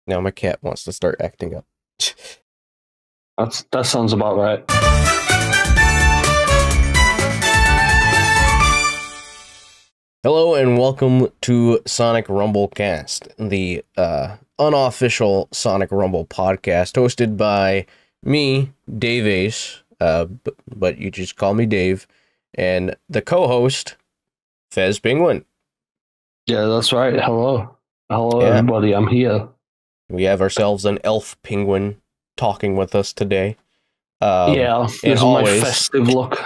Now my cat wants to start acting up. That sounds about right. Hello and welcome to Sonic Rumble Cast, the unofficial Sonic Rumble podcast hosted by me, DaveAce, but you just call me Dave, and the co-host, Fez Penguin. Yeah, that's right. Hello. Hello, everybody. I'm here. We have ourselves an elf penguin talking with us today. Yeah, this is my festive look.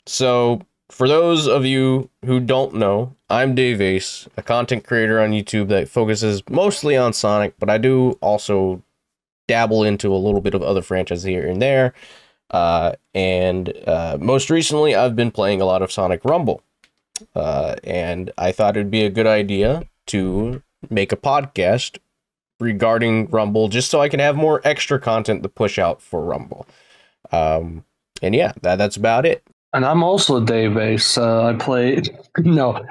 So, for those of you who don't know, I'm DaveAce, a content creator on YouTube that focuses mostly on Sonic, but I do also dabble into a little bit of other franchises here and there. Most recently, I've been playing a lot of Sonic Rumble. And I thought it'd be a good idea to make a podcast regarding Rumble, just so I can have more extra content to push out for Rumble. And yeah, that's about it. And I'm also DaveAce. I play... No.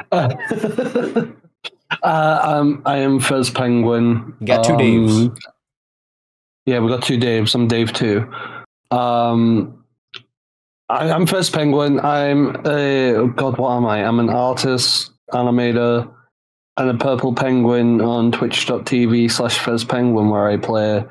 I am Fez Penguin. You got two Daves. Yeah, we got two Daves. I'm Dave too. I'm Fez Penguin. God, what am I? I'm an artist, animator, and a purple penguin on twitch.tv/Fez Penguin, where I play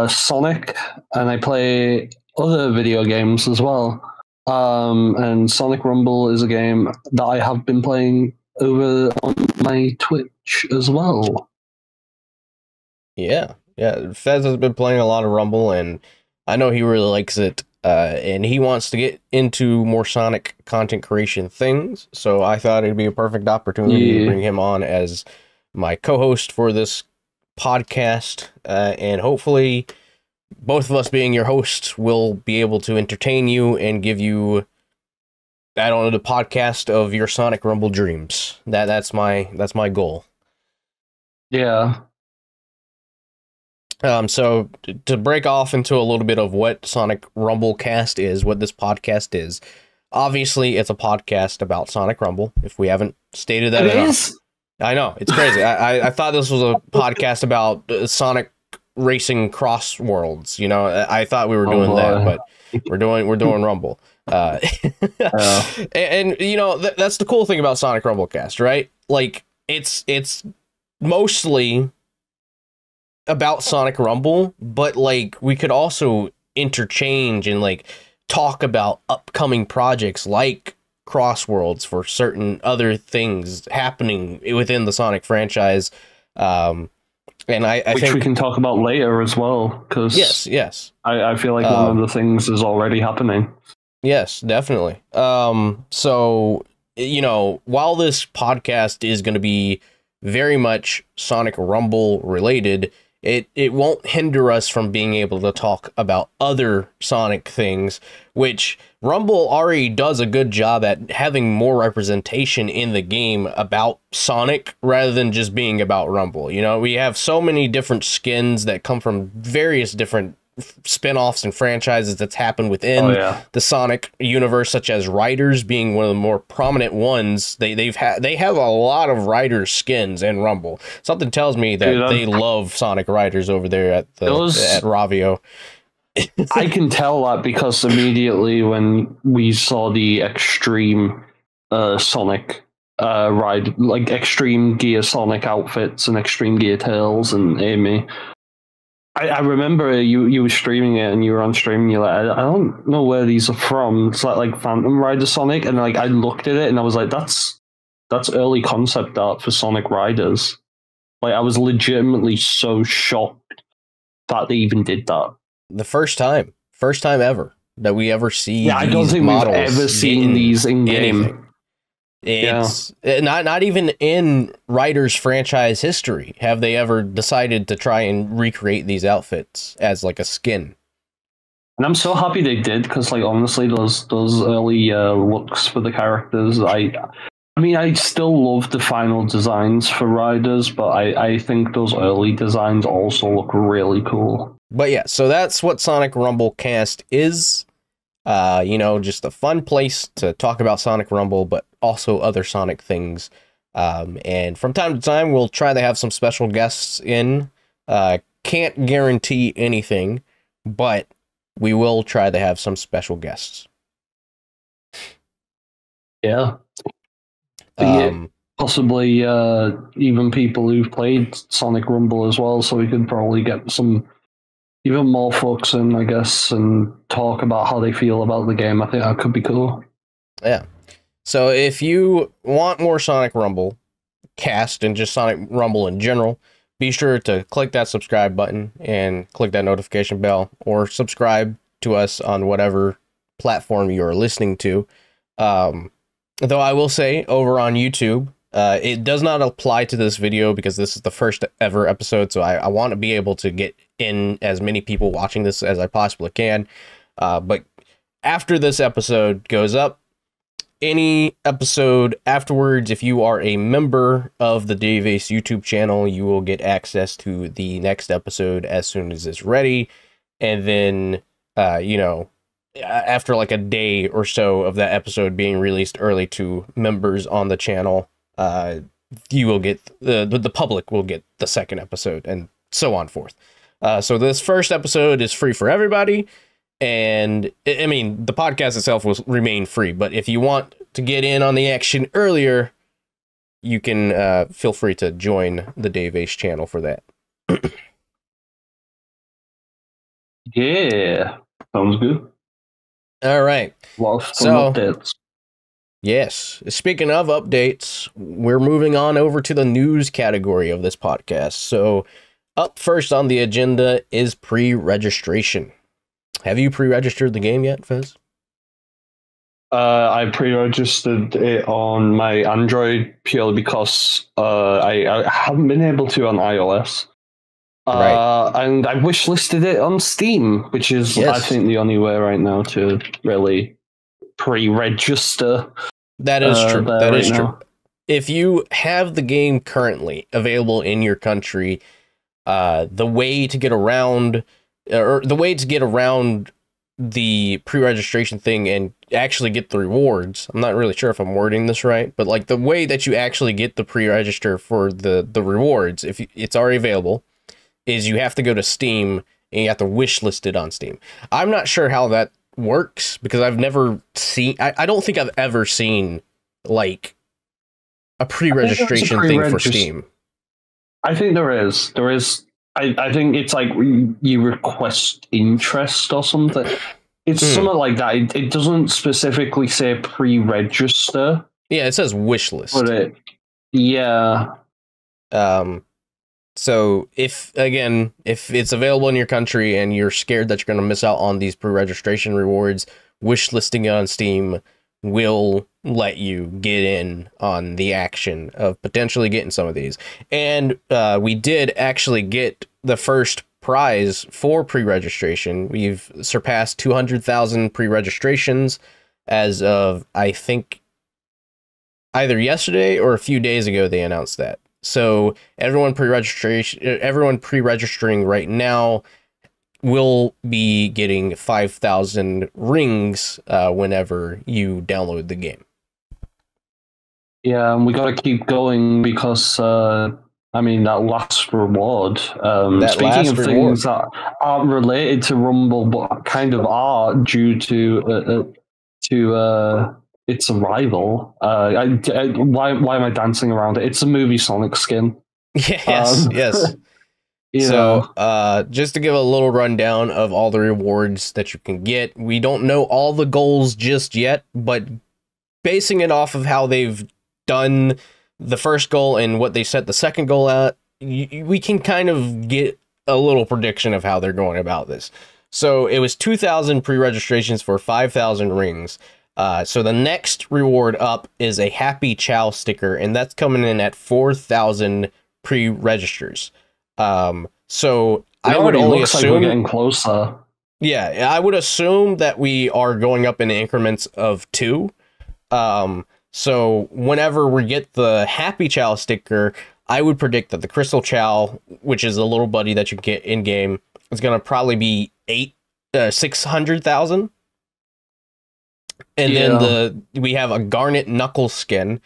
Sonic, and I play other video games as well. And Sonic Rumble is a game that I have been playing over on my Twitch as well. Yeah. Fez has been playing a lot of Rumble, and I know he really likes it. And he wants to get into more Sonic content creation things, so I thought it'd be a perfect opportunity to bring him on as my co-host for this podcast, and hopefully both of us being your hosts will be able to entertain you and give you, I don't know, the podcast of your Sonic Rumble dreams. That's my goal. Yeah. So to break off into a little bit of what Sonic Rumble Cast is, what this podcast is, obviously it's a podcast about Sonic Rumble, if we haven't stated that enough. I know, it's crazy. I thought this was a podcast about Sonic racing cross worlds, you know. I thought we were doing that, but we're doing Rumble. And you know, that's the cool thing about Sonic Rumble Cast, right? Like, it's mostly about Sonic Rumble, but like we could also interchange and like talk about upcoming projects like Crossworlds for certain other things happening within the Sonic franchise. And I Which think we can talk about later as well, because yes, I feel like one of the things is already happening. Yes, definitely. So, you know, while this podcast is going to be very much Sonic Rumble related, it won't hinder us from being able to talk about other Sonic things, which Rumble already does a good job at having more representation in the game about Sonic rather than just being about Rumble. You know, we have so many different skins that come from various different spin-offs and franchises that's happened within the Sonic universe, such as Riders being one of the more prominent ones. They have a lot of Riders skins in Rumble. Something tells me that they love Sonic Riders over there at Ravio. I can tell that because immediately when we saw the Extreme Sonic ride, like Extreme Gear Sonic outfits and Extreme Gear Tails and Amy, I remember you were streaming it and you were on stream and you're like, I don't know where these are from. It's like Phantom Rider Sonic, and like I looked at it and I was like, that's early concept art for Sonic Riders. Like I was legitimately so shocked that they even did that. The first time ever that we ever see. Yeah, I don't think we've ever seen these in game. It's not even in Riders franchise history have they ever decided to try and recreate these outfits as like a skin. And I'm so happy they did, because like honestly, those early looks for the characters, I mean, I still love the final designs for Riders, but I think those early designs also look really cool. But yeah, so that's what Sonic Rumble Cast is. You know, just a fun place to talk about Sonic Rumble, but also other Sonic things. And from time to time, we'll try to have some special guests in. Can't guarantee anything, but we will try to have some special guests. Yeah. Possibly even people who've played Sonic Rumble as well, so we could probably get some even more folks in, I guess, and talk about how they feel about the game. I think that could be cool. Yeah. So if you want more Sonic Rumble cast and just Sonic Rumble in general, be sure to click that subscribe button and click that notification bell, or subscribe to us on whatever platform you're listening to. Though I will say, over on YouTube, it does not apply to this video because this is the first ever episode, so I want to be able to get in as many people watching this as I possibly can. But after this episode goes up, any episode afterwards, if you are a member of the DaveAce YouTube channel, you will get access to the next episode as soon as it's ready. And then, after like a day or so of that episode being released early to members on the channel, you will get the public will get the second episode, and so on forth. So this first episode is free for everybody, and I mean the podcast itself will remain free. But if you want to get in on the action earlier, you can feel free to join the DaveAce channel for that. Yeah, sounds good. All right. Updates. Yes. Speaking of updates, we're moving on over to the news category of this podcast. So up first on the agenda is pre-registration. Have you pre-registered the game yet, Fez? I pre-registered it on my Android purely because I haven't been able to on iOS. Right. And I wishlisted it on Steam, which is, I think, the only way right now to really pre-register. That is true. That is true. If you have the game currently available in your country, the way to get around the pre-registration thing and actually get the rewards, I'm not really sure if I'm wording this right, but like the way that you actually get the pre-register for the rewards, if it's already available, is you have to go to Steam and you have to wishlist it on Steam. I'm not sure how that works because I've never seen, I don't think I've ever seen like a pre-registration thing for Steam. I think there is. I think it's like you request interest or something. It's something like that. It doesn't specifically say pre-register. Yeah, it says wishlist. But yeah. So if it's available in your country and you're scared that you're going to miss out on these pre-registration rewards, wishlisting it on Steam will let you get in on the action of potentially getting some of these. And we did actually get the first prize for pre-registration. We've surpassed 200,000 pre-registrations as of, I think, either yesterday or a few days ago they announced that. So everyone pre-registering right now will be getting 5,000 rings whenever you download the game. Yeah, and we got to keep going because that last reward. Speaking of things that aren't related to Rumble but kind of are due to its arrival. Why am I dancing around it? It's a movie Sonic skin. Yes, yes. So, just to give a little rundown of all the rewards that you can get, we don't know all the goals just yet, but basing it off of how they've done the first goal and what they set the second goal at, we can kind of get a little prediction of how they're going about this. So it was 2,000 pre-registrations for 5,000 rings. So the next reward up is a Happy Chow sticker, and that's coming in at 4,000 pre-registers. So I would only assume like we're getting closer. Yeah, I would assume that we are going up in increments of 2. So whenever we get the Happy Chow sticker, I would predict that the Crystal Chow, which is a little buddy that you get in game, is going to probably be 600,000. And then we have a Garnet Knuckle skin,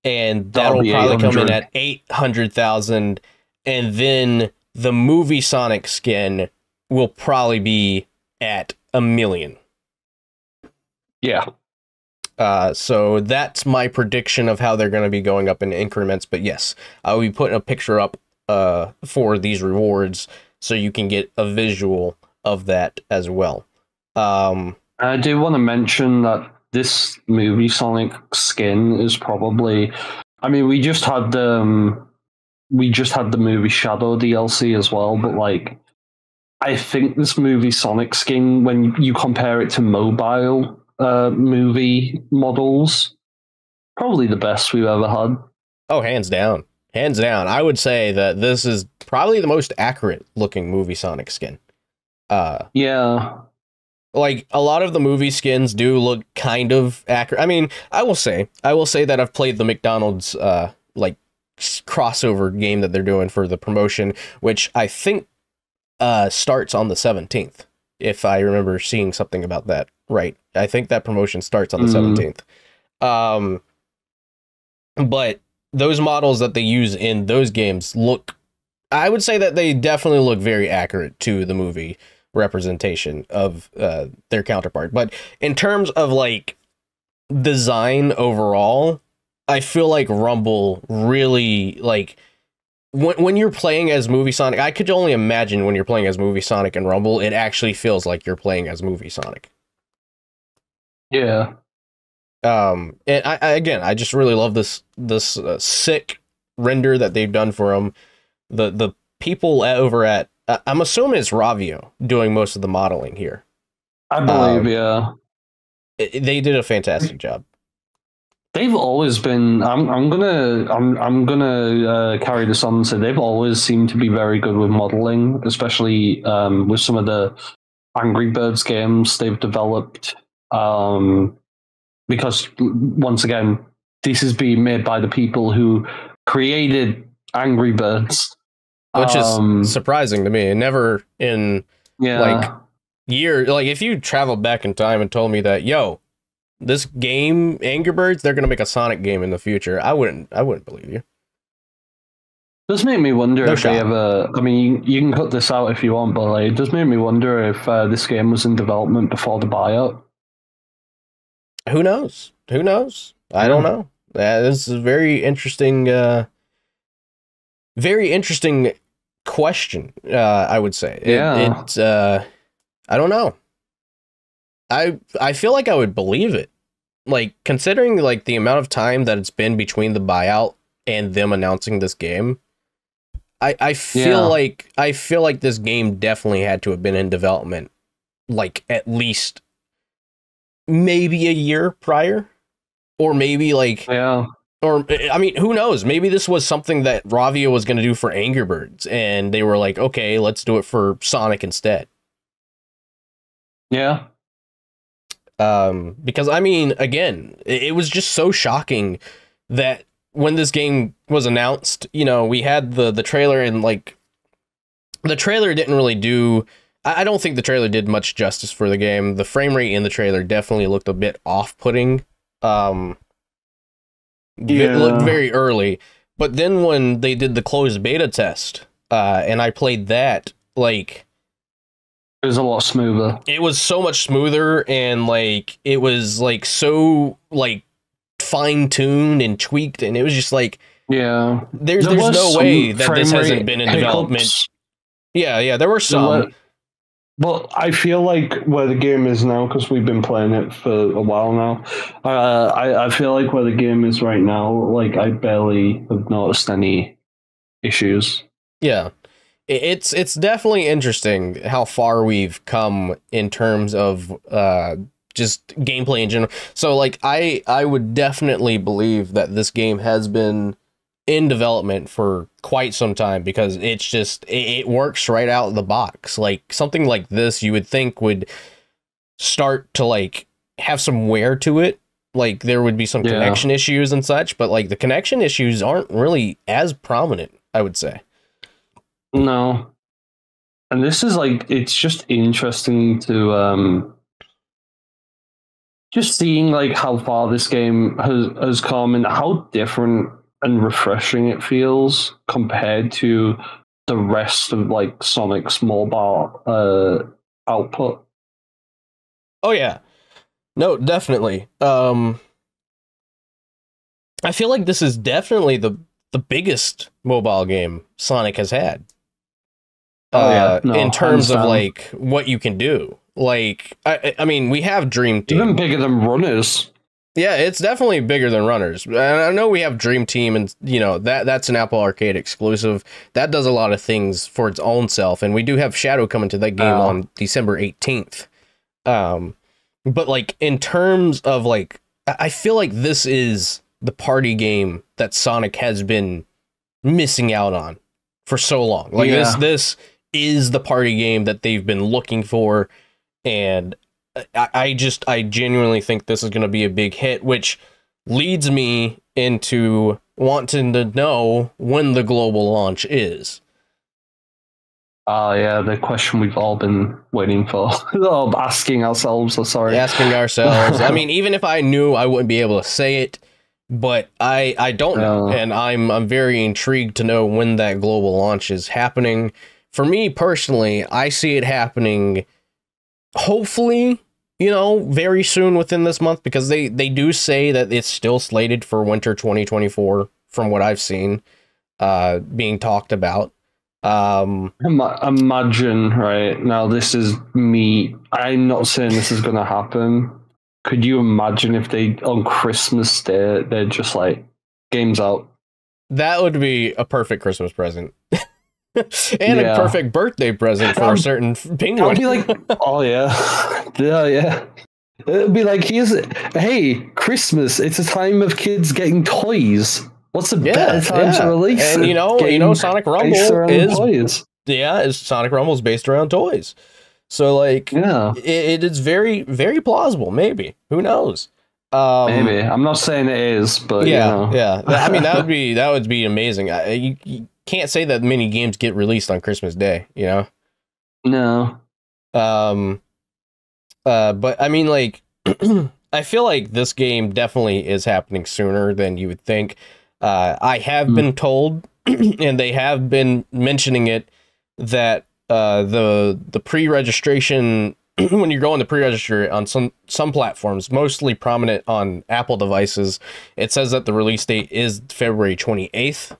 and that'll probably come in at 800,000, and then the movie Sonic skin will probably be at $1 million. Yeah. So that's my prediction of how they're going to be going up in increments. But yes, I'll be putting a picture up for these rewards so you can get a visual of that as well. I do want to mention that this movie Sonic skin is probably, I mean, we just had the movie Shadow DLC as well, but like, I think this movie Sonic skin, when you compare it to mobile movie models, probably the best we've ever had. Oh, hands down. Hands down. I would say that this is probably the most accurate looking movie Sonic skin. Yeah. Like, a lot of the movie skins do look kind of accurate. I mean, I will say that I've played the McDonald's like crossover game that they're doing for the promotion, which I think starts on the 17th, if I remember seeing something about that right. I think that promotion starts on the 17th. But those models that they use in those games look, I would say that they definitely look very accurate to the movie representation of their counterpart. But in terms of like design overall, I feel like Rumble really, like, when you're playing as Movie Sonic, I could only imagine when you're playing as Movie Sonic and Rumble, it actually feels like you're playing as Movie Sonic. Yeah. And I just really love this sick render that they've done for him. The people over at, I'm assuming it's Ravio doing most of the modeling here. I believe, yeah. They did a fantastic job. They've always been. I'm gonna carry this on and say they've always seemed to be very good with modeling, especially with some of the Angry Birds games they've developed. Because once again, this is being made by the people who created Angry Birds, which is surprising to me. Never in like year, like if you traveled back in time and told me that, yo, this game, Angry Birds, they're gonna make a Sonic game in the future, I wouldn't believe you. Does make me wonder if they ever. I mean, you can cut this out if you want, but like, it does make me wonder if this game was in development before the buyout. Who knows? Who knows? I don't know. This is a very interesting question. I would say. It's I don't know. I feel like I would believe it. Like, considering like the amount of time that it's been between the buyout and them announcing this game, I feel like this game definitely had to have been in development like at least maybe a year prior, or maybe like or I mean, who knows? Maybe this was something that Ravio was going to do for Angry Birds, and they were like, okay, let's do it for Sonic instead. Yeah. Because I mean, again, it was just so shocking that when this game was announced, you know, we had the trailer, and like the trailer didn't really do, I don't think the trailer did much justice for the game. The frame rate in the trailer definitely looked a bit off-putting. It looked very early, but then when they did the closed beta test, and I played that, like, it was a lot smoother. It was so much smoother, and like it was like so like fine-tuned and tweaked, and it was just like, there's no way that this hasn't been in development. There were some. But I feel like where the game is now, because we've been playing it for a while now, I feel like where the game is right now, like I barely have noticed any issues. Yeah. It's definitely interesting how far we've come in terms of just gameplay in general. So like I would definitely believe that this game has been in development for quite some time, because it's just it works right out of the box. Like something like this you would think would start to like have some wear to it. Like there would be some connection issues and such, but like the connection issues aren't really as prominent, I would say. No. And this is like, it's just interesting to just seeing like how far this game has come and how different and refreshing it feels compared to the rest of like Sonic's mobile output. Oh yeah. No, definitely. I feel like this is definitely the biggest mobile game Sonic has had. In terms of like what you can do. Like, I mean, we have Dream Team. Even bigger than Runners. Yeah, it's definitely bigger than Runners. And I know we have Dream Team, and you know that's an Apple Arcade exclusive. That does a lot of things for its own self, and we do have Shadow coming to that game on December 18th. But like in terms of like, I feel like this is the party game that Sonic has been missing out on for so long. Like this is the party game that they've been looking for, and I genuinely think this is going to be a big hit, which leads me into wanting to know when the global launch is. Yeah, the question we've all been waiting for. Asking ourselves, Asking ourselves. I mean, even if I knew, I wouldn't be able to say it, but I don't know, and I'm very intrigued to know when that global launch is happening. For me personally, I see it happening hopefully, you know, very soon within this month, because they do say that it's still slated for winter 2024 from what I've seen being talked about. Imagine, right, now this is me, I'm not saying this is going to happen. Could you imagine if they, on Christmas Day, they're just like, game's out? That would be a perfect Christmas present. And a perfect birthday present for a certain penguin. I'd be like, oh yeah. Yeah. It'd be like, hey, Christmas, it's a time of kids getting toys. What's a better time to release? And you know, Sonic Rumble is Sonic Rumble is based around toys. So like, it is very, very plausible. Maybe, who knows? Maybe. I'm not saying it is, but yeah. I mean, that would be amazing. You can't say that many games get released on Christmas Day, you know? No. But I mean, like, I feel like this game definitely is happening sooner than you would think. I have been told, and they have been mentioning it, that the pre-registration, when you're going to pre-register on some platforms, mostly prominent on Apple devices, it says that the release date is February 28th.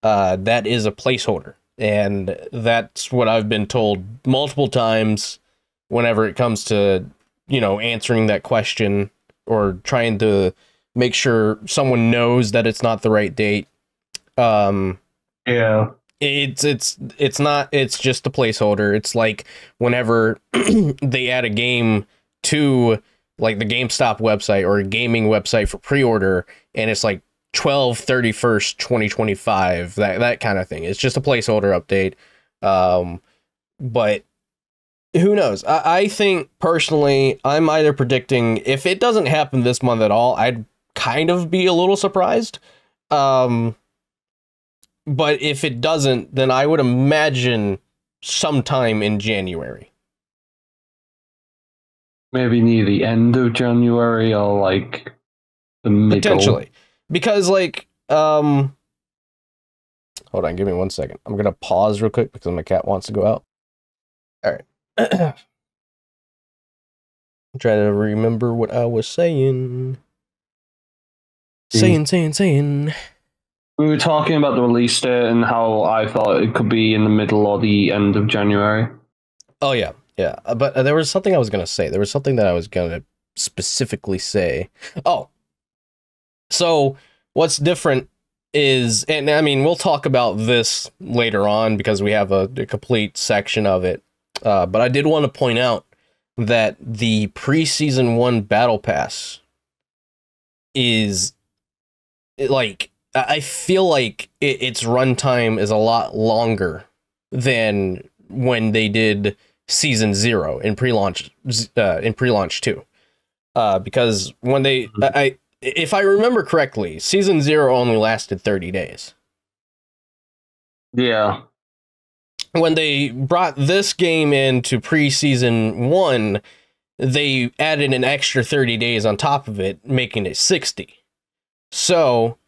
That is a placeholder, and that's what I've been told multiple times whenever it comes to, you know, answering that question or trying to make sure someone knows that it's not the right date. Yeah. It's not, it's just a placeholder. It's like whenever they add a game to like the GameStop website or a gaming website for pre-order, and it's like 12/31st 2025, that kind of thing. It's just a placeholder update. But who knows? I think personally, I'm either predicting, if it doesn't happen this month at all, I'd kind of be a little surprised. But if it doesn't, then I would imagine sometime in January. Maybe near the end of January or like the middle. Potentially. Because like, hold on, give me 1 second. I'm gonna pause real quick because my cat wants to go out. All right. I'm trying to remember what I was saying. Saying. We were talking about the release date and how I thought it could be in the middle or the end of January. Oh, yeah. Yeah. But there was something I was going to say. There was something that I was going to specifically say. Oh. So what's different is, and I mean, we'll talk about this later on because we have a complete section of it. But I did want to point out that the pre-season 1 battle pass is like, I feel like its runtime is a lot longer than when they did season 0 in pre-launch 2. Because when they, if I remember correctly, season 0 only lasted 30 days. Yeah. When they brought this game into pre-season 1, they added an extra 30 days on top of it, making it 60. So,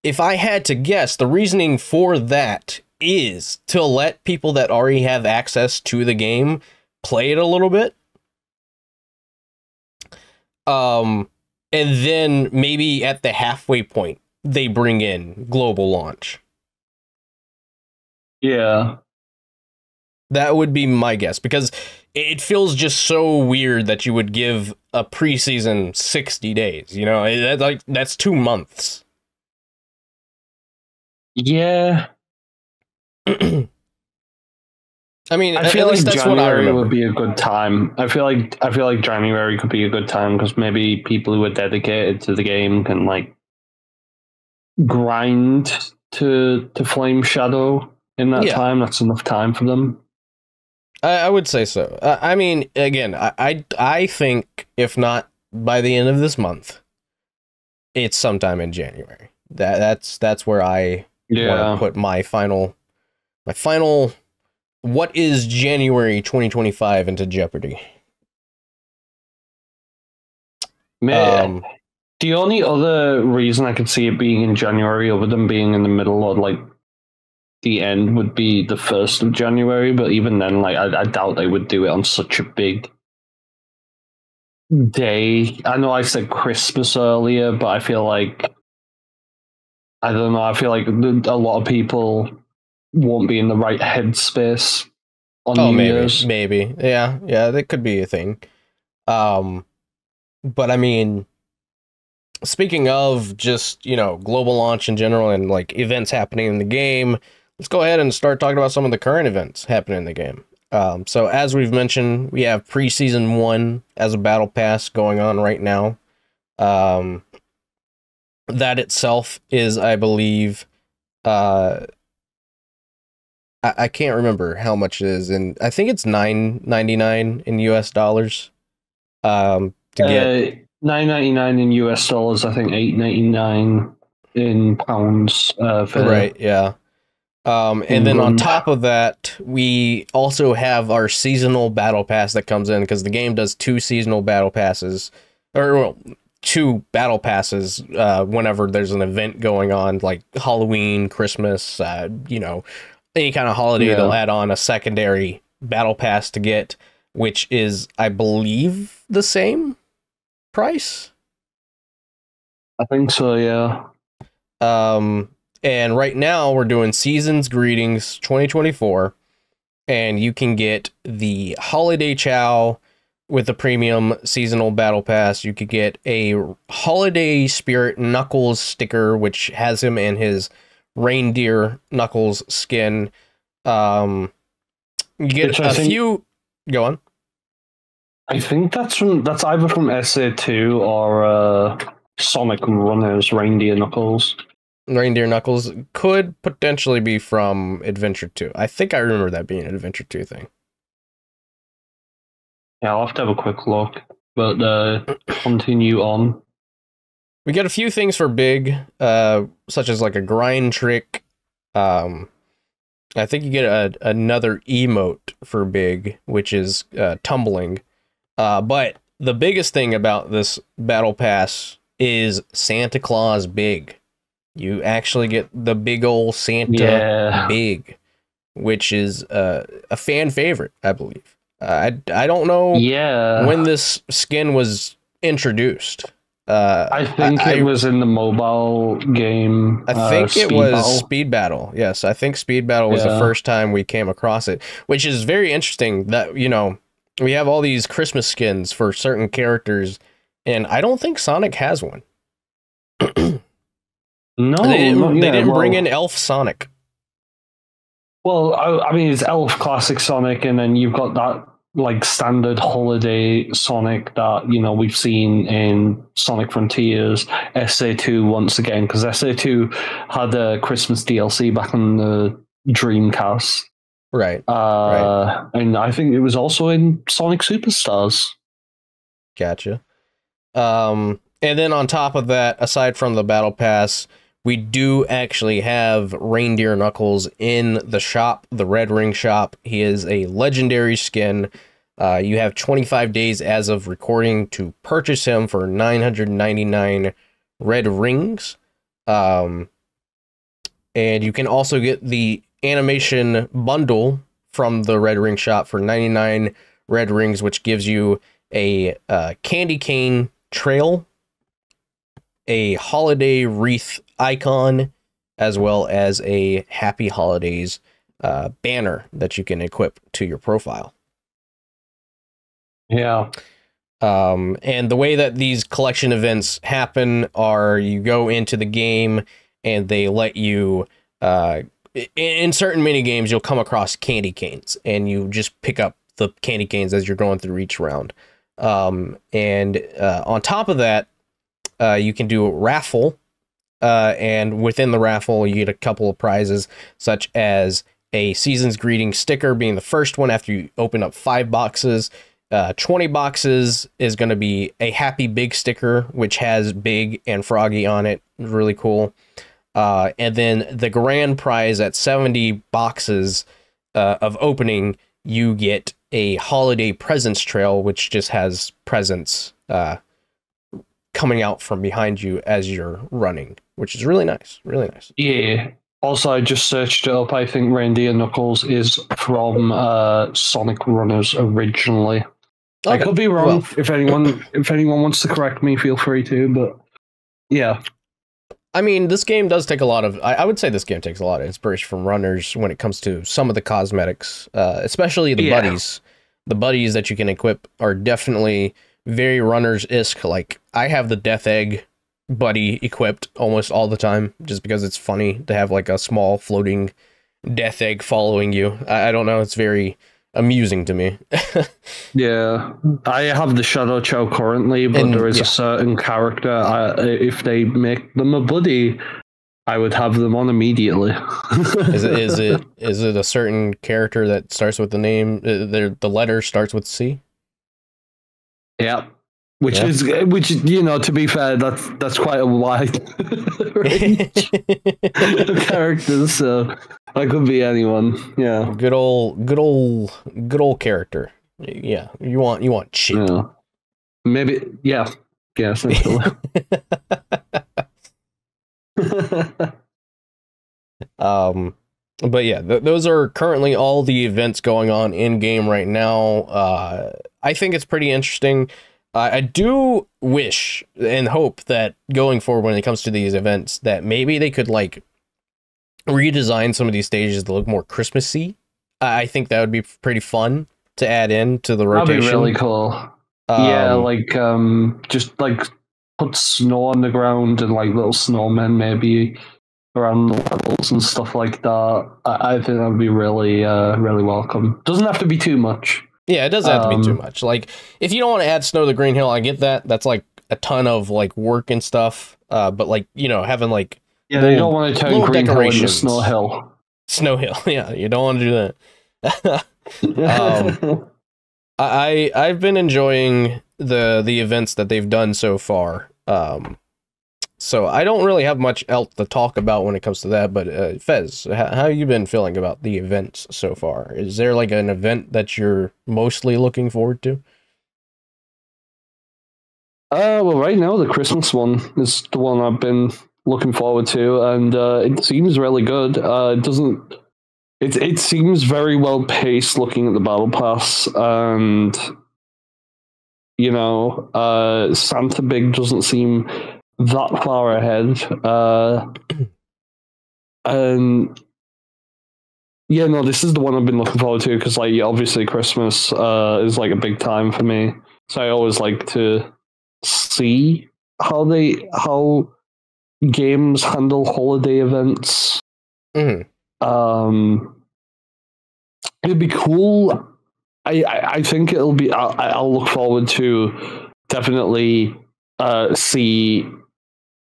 if I had to guess, the reasoning for that is to let people that already have access to the game play it a little bit. And then maybe at the halfway point, they bring in global launch. Yeah. That would be my guess, because it feels just so weird that you would give a preseason 60 days, you know? That's 2 months. Yeah. I mean, I feel at like least that's what I January remember. would be a good time. I feel like January could be a good time because maybe people who are dedicated to the game can like grind to Flame Shadow in that time. That's enough time for them. I would say so. I mean, again, I think if not by the end of this month, it's sometime in January. That's where I want to put my final what is January 2025 into jeopardy. Man, the only other reason I could see it being in January, other than being in the middle or like the end, would be the 1st of January. But even then, like I doubt they would do it on such a big day. I know I said Christmas earlier, but I feel like I don't know. I feel like a lot of people won't be in the right headspace on New Year's. Maybe, yeah, that could be a thing. But I mean, speaking of just, you know, global launch in general and like events happening in the game, let's go ahead and start talking about some of the current events happening in the game. So as we've mentioned, we have preseason 1 as a battle pass going on right now. That itself is, I believe, I can't remember how much it is, and I think it's $9.99 in US dollars. To get $9.99 in US dollars, I think $8.99 in pounds. Right, yeah. And then on top of that, we also have our seasonal battle pass that comes in, because the game does 2 seasonal battle passes, or well, 2 battle passes whenever there's an event going on, like Halloween, Christmas, you know, any kind of holiday. They'll add on a secondary battle pass to get, which is, I believe, the same price. I think so, yeah. And right now we're doing Seasons Greetings 2024, and you can get the Holiday Chow with the premium seasonal battle pass. You could get a Holiday Spirit Knuckles sticker, which has him in his reindeer Knuckles skin. You get a few. Go on. I think that's either from SA2 or Sonic Runners Reindeer Knuckles. Reindeer Knuckles could potentially be from Adventure 2. I think I remember that being an Adventure 2 thing. Yeah, I'll have to have a quick look. But continue on. We get a few things for Big, such as like a grind trick. I think you get another emote for Big, which is tumbling. But the biggest thing about this battle pass is Santa Claus Big. You actually get the big old Santa Big, which is a fan favorite, I believe. I don't know when this skin was introduced. I think it was in the mobile game. I think it was Speed Battle. Yes, I think Speed Battle was the first time we came across it, which is very interesting that, you know, we have all these Christmas skins for certain characters, and I don't think Sonic has one. No, they didn't bring in Elf Sonic. Well, I mean, it's Elf Classic Sonic, and then you've got that like standard holiday Sonic that, you know, we've seen in Sonic Frontiers, SA2 once again, because SA2 had a Christmas DLC back on the Dreamcast. Right. And I think it was also in Sonic Superstars. Gotcha. And then on top of that, aside from the Battle Pass, we do actually have Reindeer Knuckles in the shop, the Red Ring shop. He is a legendary skin. You have 25 days as of recording to purchase him for 999 red rings. And you can also get the animation bundle from the Red Ring shop for 99 red rings, which gives you a candy cane trail, a holiday wreath icon, as well as a Happy Holidays banner that you can equip to your profile. Yeah. And the way that these collection events happen are you go into the game and they let you, in certain mini games, you'll come across candy canes and you just pick up the candy canes as you're going through each round. And on top of that, you can do a raffle, and within the raffle, you get a couple of prizes, such as a Season's Greeting sticker being the first one after you open up 5 boxes. 20 boxes is going to be a Happy Big sticker, which has Big and Froggy on it. Really cool. And then the grand prize at 70 boxes of opening, you get a holiday presents trail, which just has presents coming out from behind you as you're running, which is really nice. Really nice. Yeah. Also, I just searched it up. I think Reindeer Knuckles is from Sonic Runners originally. Okay. I could be wrong. Well, if anyone wants to correct me, feel free to. But yeah, I mean, this game does take a lot of. I would say this game takes a lot of inspiration from Runners when it comes to some of the cosmetics, especially the buddies. The buddies that you can equip are definitely very Runners-esque. Like, I have the Death Egg buddy equipped almost all the time, just because it's funny to have like a small floating Death Egg following you. I don't know. It's very amusing to me. Yeah, I have the Shadow Chow currently, but there is a certain character, if they make them a buddy, I would have them on immediately. Is it a certain character that starts with the name, the letter starts with C? Yeah. Which you know, to be fair, that's quite a wide range of characters, so that could be anyone. Yeah, good old character. Yeah, you want cheap. Yeah. Maybe, yeah, essentially. But yeah, those are currently all the events going on in game right now. I think it's pretty interesting. I do wish and hope that going forward when it comes to these events that maybe they could like redesign some of these stages to look more Christmassy. I think that would be pretty fun to add in to the rotation. That'd be really cool. Yeah, like just like put snow on the ground and like little snowmen maybe around the levels and stuff like that. I think that would be really really welcome. Doesn't have to be too much. Yeah, it doesn't have to be too much. Like, if you don't want to add snow to Green Hill, I get that. That's like a ton of like work and stuff. But like, you know, having like you don't want to turn Green Hill into Snow Hill. Snow Hill, yeah, you don't want to do that. I've been enjoying the events that they've done so far. So I don't really have much else to talk about when it comes to that, but Fez, how have you been feeling about the events so far? Is there like an event that you're mostly looking forward to? Well, right now the Christmas one is the one I've been looking forward to, and it seems really good. It seems very well paced looking at the battle pass, and you know, Santa Big doesn't seem that far ahead, and yeah, no, this is the one I've been looking forward to because, like, obviously Christmas is like a big time for me, so I always like to see how games handle holiday events. Mm-hmm. It'd be cool. I think it'll be. I'll look forward to definitely see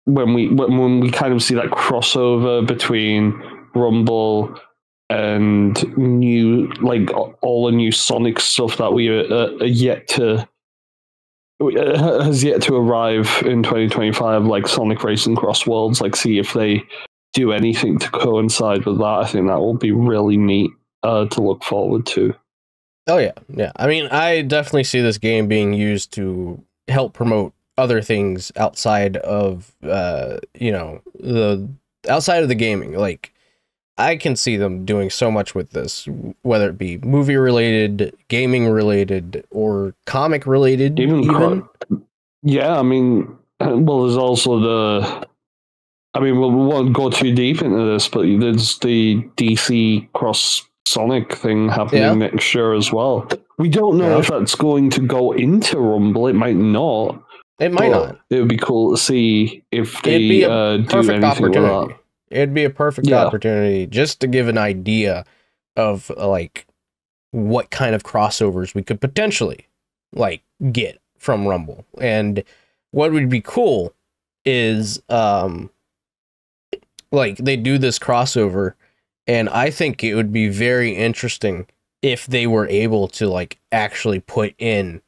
when we kind of see that crossover between Rumble and new, like, all the new Sonic stuff that we has yet to arrive in 2025, like Sonic Racing Cross Worlds. Like, see if they do anything to coincide with that. I think that will be really neat to look forward to. Oh yeah, yeah. I mean, I definitely see this game being used to help promote other things outside of the outside of the gaming. Like I can see them doing so much with this, whether it be movie related, gaming related, or comic related even. Yeah, I mean, well, there's also we won't go too deep into this, but there's the DC cross Sonic thing happening next year as well. We don't know if that's going to go into Rumble. It might not. It might not. It would be cool to see if they do anything with that. It'd be a perfect opportunity just to give an idea of like what kind of crossovers we could potentially like get from Rumble. And what would be cool is like they do this crossover, and I think it would be very interesting if they were able to like actually put in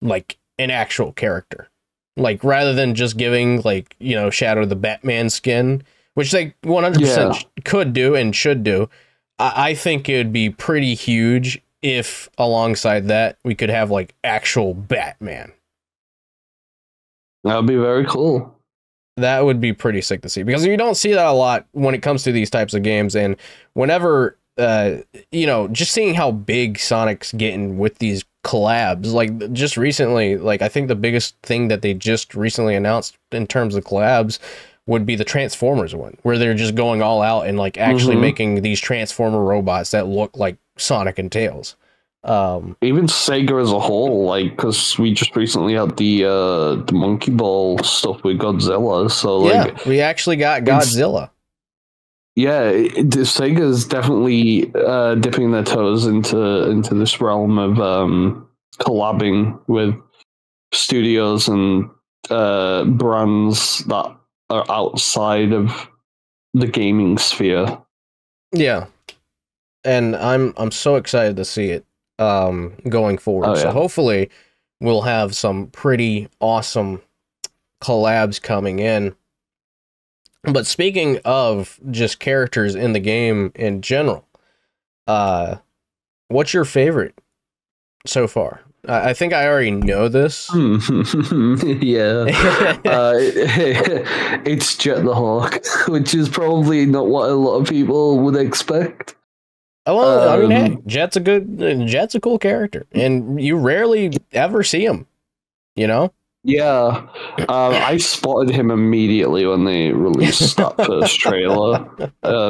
like an actual character. Like rather than just giving like, Shadow the Batman skin, which they 100% could do and should do. I think it would be pretty huge if alongside that we could have like actual Batman. That would be very cool. That would be pretty sick to see, because you don't see that a lot when it comes to these types of games. And whenever, just seeing how big Sonic's getting with these collabs, like just recently, like I think the biggest thing that they just recently announced in terms of collabs would be the Transformers one, where they're just going all out and like actually making these Transformer robots that look like Sonic and Tails. Even Sega as a whole, like, because we just recently had the Monkey Ball stuff with Godzilla, so like we actually got Godzilla. Sega is definitely dipping their toes into this realm of collabing with studios and brands that are outside of the gaming sphere. Yeah, and I'm so excited to see it going forward. So hopefully we'll have some pretty awesome collabs coming in. But speaking of just characters in the game in general, what's your favorite so far? I think I already know this. It's Jet the Hawk, which is probably not what a lot of people would expect. Well, I mean, hey, Jet's a cool character, and you rarely ever see him, Yeah, I spotted him immediately when they released that first trailer,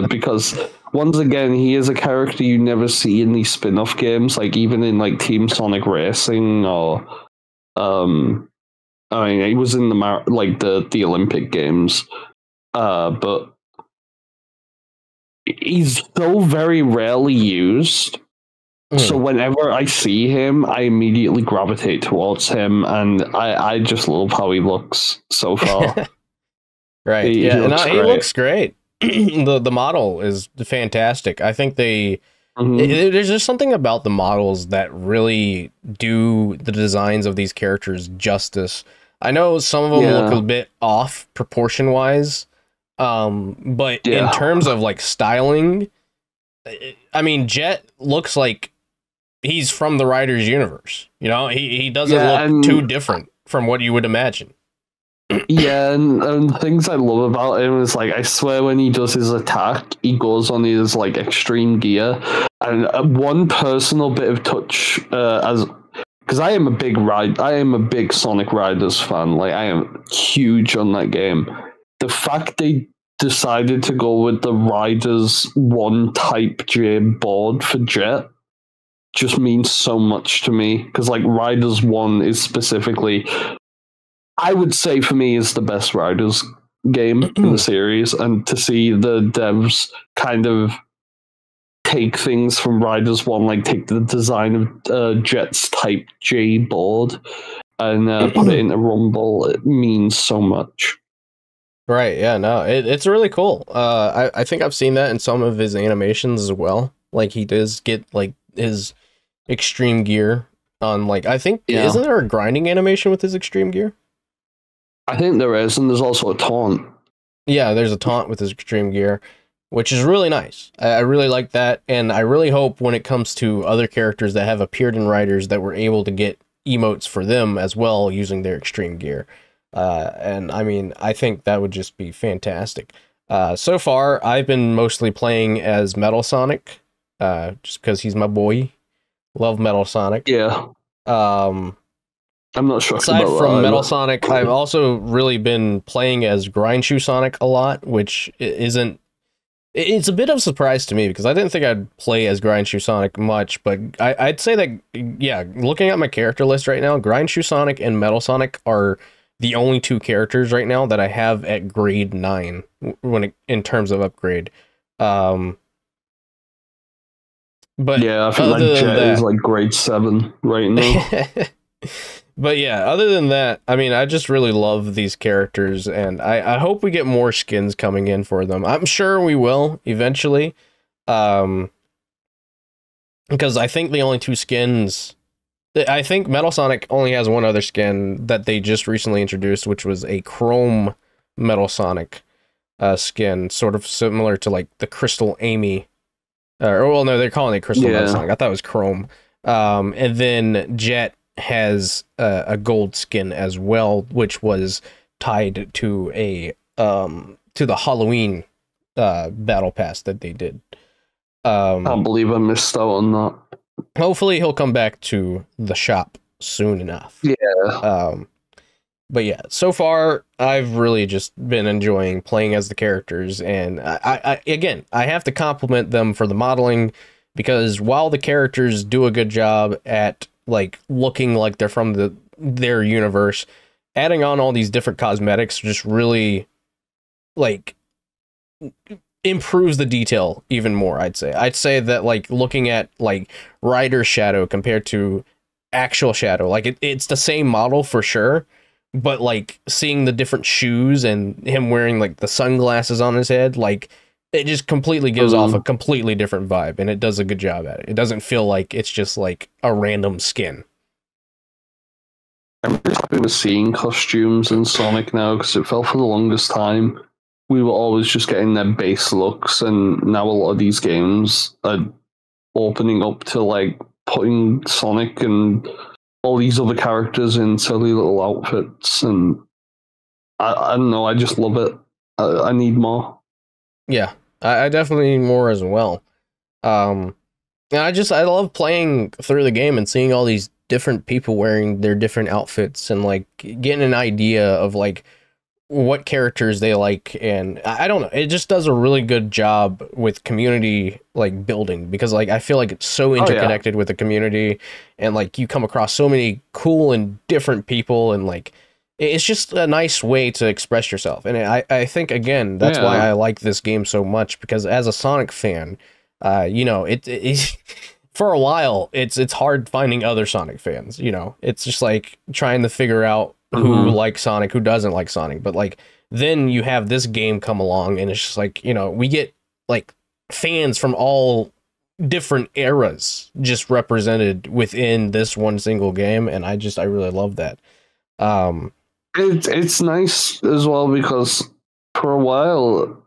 because once again, he is a character you never see in these spin-off games, like even in like Team Sonic Racing or, he was in the Olympic Games, but he's so very rarely used. So whenever I see him, I immediately gravitate towards him, and I just love how he looks so far. Right. He looks great. The model is fantastic. I think there's just something about the models that really do the designs of these characters justice. I know some of them look a bit off proportion-wise, but in terms of like styling, I mean, Jet looks like he's from the Riders universe. He doesn't look too different from what you would imagine. And things I love about him is like, I swear when he does his attack, he goes on his like extreme gear. And one personal bit of touch, because I am a big Sonic Riders fan. Like I am huge on that game. The fact they decided to go with the Riders 1 Type J board for Jet just means so much to me, because like Riders 1 is specifically, I would say for me, is the best Riders game in the series, and to see the devs kind of take things from Riders 1, like take the design of Jet's Type J board and put it into Rumble, it means so much. Right, yeah, no, it's really cool. I think I've seen that in some of his animations as well. Like he does get like his extreme gear on, like, I think, isn't there a grinding animation with his extreme gear? I think there is, and there's also a taunt. Yeah, there's a taunt with his extreme gear. which is really nice. I really like that, and I really hope when it comes to other characters that have appeared in Riders that we're able to get emotes for them as well using their extreme gear. And I mean, I think that would just be fantastic. So far, I've been mostly playing as Metal Sonic, just because he's my boy. Love Metal Sonic. Yeah. I'm not sure. Aside from Metal Sonic, I've also really been playing as Grindshoe Sonic a lot, which isn't... It's a bit of a surprise to me, because I didn't think I'd play as Grindshoe Sonic much, but I'd say that, yeah, looking at my character list right now, Grindshoe Sonic and Metal Sonic are the only two characters right now that I have at grade 9 in terms of upgrade. But yeah, I think like Jet is like grade 7 right now. But yeah, other than that, I mean, I just really love these characters, and I hope we get more skins coming in for them. I'm sure we will eventually, because I think the only two skins... I think Metal Sonic only has one other skin that they just recently introduced, which was a Chrome Metal Sonic skin, sort of similar to like the Crystal Amy. Well, no, they're calling it Crystal Metal Sonic. I thought it was Chrome. And then Jet has a gold skin as well, which was tied to to the Halloween battle pass that they did. I can't believe I missed out on that. Hopefully he'll come back to the shop soon enough. Yeah. But yeah, so far I've really just been enjoying playing as the characters, and I again, I have to compliment them for the modeling, because while the characters do a good job at like looking like they're from their universe, adding on all these different cosmetics just really like improves the detail even more. I'd say that like looking at like Rider Shadow compared to actual Shadow, like it's the same model for sure, but like seeing the different shoes and him wearing like the sunglasses on his head, like it just completely gives off a completely different vibe, and it does a good job at it. It doesn't feel like it's just like a random skin. I'm really happy with seeing costumes in Sonic now, because it felt for the longest time we were always just getting their base looks, and now a lot of these games are opening up to like putting Sonic and all these other characters in silly little outfits, and I don't know, I just love it. I need more. Yeah, I definitely need more as well. And I love playing through the game and seeing all these different people wearing their different outfits, and like getting an idea of like what characters they like. And I don't know, it just does a really good job with community like building, because like I feel like it's so interconnected with the community, and like you come across so many cool and different people, and like it's just a nice way to express yourself. And I think again that's why I like this game so much, because as a Sonic fan, you know, it for a while it's hard finding other Sonic fans, you know. It's just like trying to figure out who likes Sonic, who doesn't like Sonic. But like then you have this game come along, and it's just like, you know, we get like fans from all different eras just represented within this one single game, and I really love that. It's nice as well, because for a while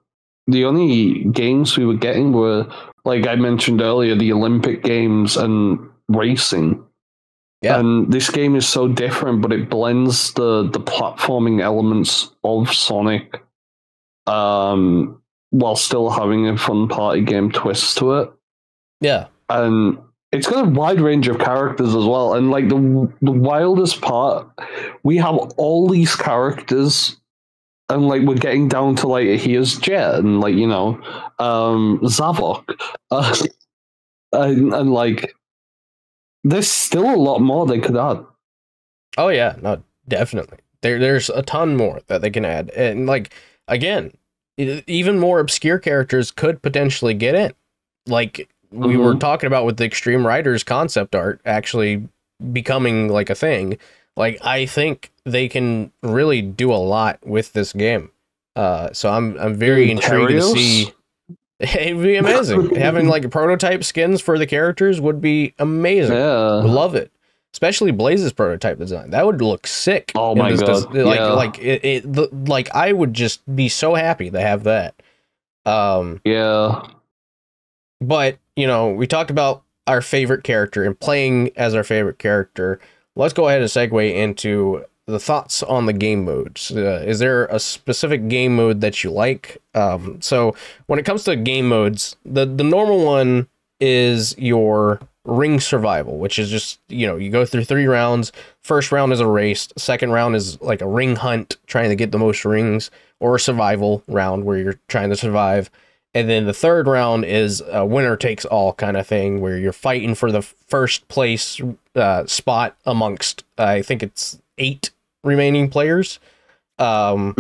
the only games we were getting were, like I mentioned earlier, the Olympic Games and racing. Yeah. And this game is so different, but it blends the platforming elements of Sonic while still having a fun party game twist to it. Yeah. And it's got a wide range of characters as well. And like the wildest part, we have all these characters, and like we're getting down to like, here's Jet, and like, you know, Zavok. And like there's still a lot more they could add. Oh yeah, no, definitely. There's a ton more that they can add. And like again, even more obscure characters could potentially get in. Like we were talking about with the Extreme Riders concept art actually becoming like a thing. Like I think they can really do a lot with this game. So I'm very intrigued to see. It'd be amazing. Having like prototype skins for the characters would be amazing. Yeah. Love it. Especially Blaze's prototype design. That would look sick. Oh my god. Like I would just be so happy to have that. Yeah. But, you know, we talked about our favorite character and playing as our favorite character. Let's go ahead and segue into the thoughts on the game modes. Is there a specific game mode that you like? So when it comes to game modes, the normal one is your ring survival, which is just, you know, you go through 3 rounds. First round is a race. Second round is like a ring hunt, trying to get the most rings, or a survival round where you're trying to survive. And then the third round is a winner takes all kind of thing, where you're fighting for the first place spot amongst, I think it's 8 remaining players. And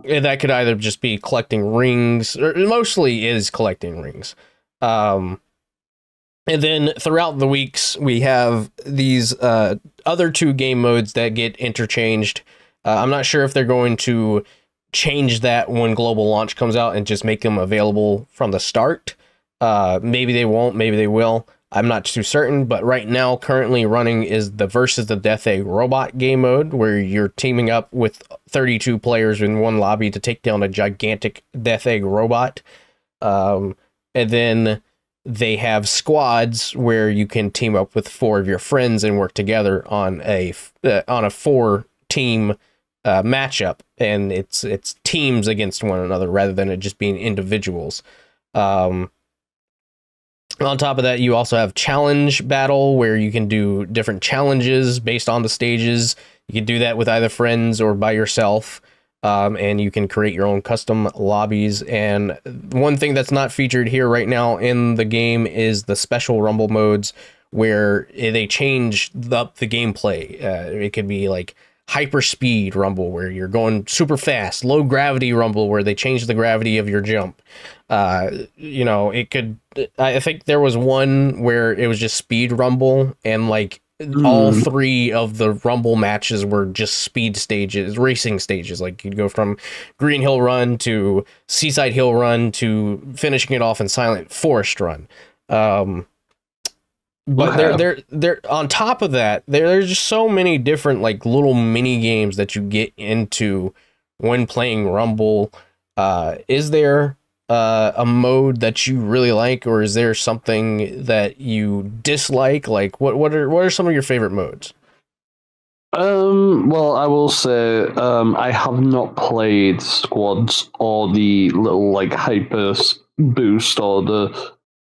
that could either just be collecting rings, or mostly is collecting rings. And then throughout the weeks, we have these other 2 game modes that get interchanged. I'm not sure if they're going to change that when global launch comes out and just make them available from the start. Maybe they won't, maybe they will. I'm not too certain, but right now, currently running is the Versus the Death Egg Robot game mode, where you're teaming up with 32 players in one lobby to take down a gigantic Death Egg robot. And then they have squads where you can team up with 4 of your friends and work together on a 4-team matchup, and it's teams against one another rather than it just being individuals. On top of that, you also have challenge battle, where you can do different challenges based on the stages. You can do that with either friends or by yourself, and you can create your own custom lobbies. And one thing that's not featured here right now in the game is the special rumble modes, where they change up the gameplay. It could be like hyper speed rumble, where you're going super fast, low gravity rumble, where they change the gravity of your jump. You know, it could, I think there was one where it was just speed rumble, and like all 3 of the rumble matches were just speed stages, racing stages. Like you'd go from Green Hill Run to Seaside Hill Run to finishing it off in Silent Forest Run. But they're on top of that, there's just so many different like little mini games that you get into when playing Rumble. Is there a mode that you really like, or is there something that you dislike? Like what are some of your favorite modes? Well, I will say I have not played squads or the little like hyper boost or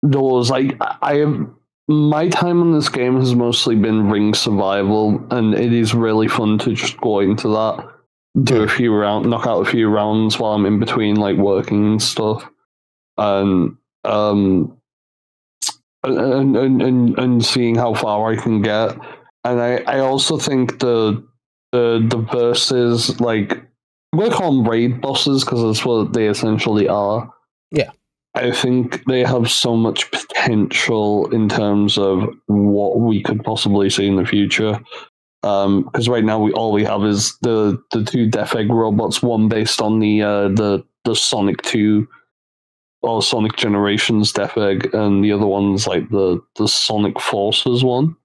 those. Like I have. My time on this game has mostly been ring survival, and it is really fun to just go into that, do a few rounds, knock out a few rounds while I'm in between like working and stuff, and seeing how far I can get. And I also think the verses, like I'm gonna call them raid bosses because that's what they essentially are. Yeah. I think they have so much potential in terms of what we could possibly see in the future. Because right now all we have is the 2 Death Egg robots, one based on the Sonic 2 or Sonic Generations Death Egg, and the other one's like the Sonic Forces one.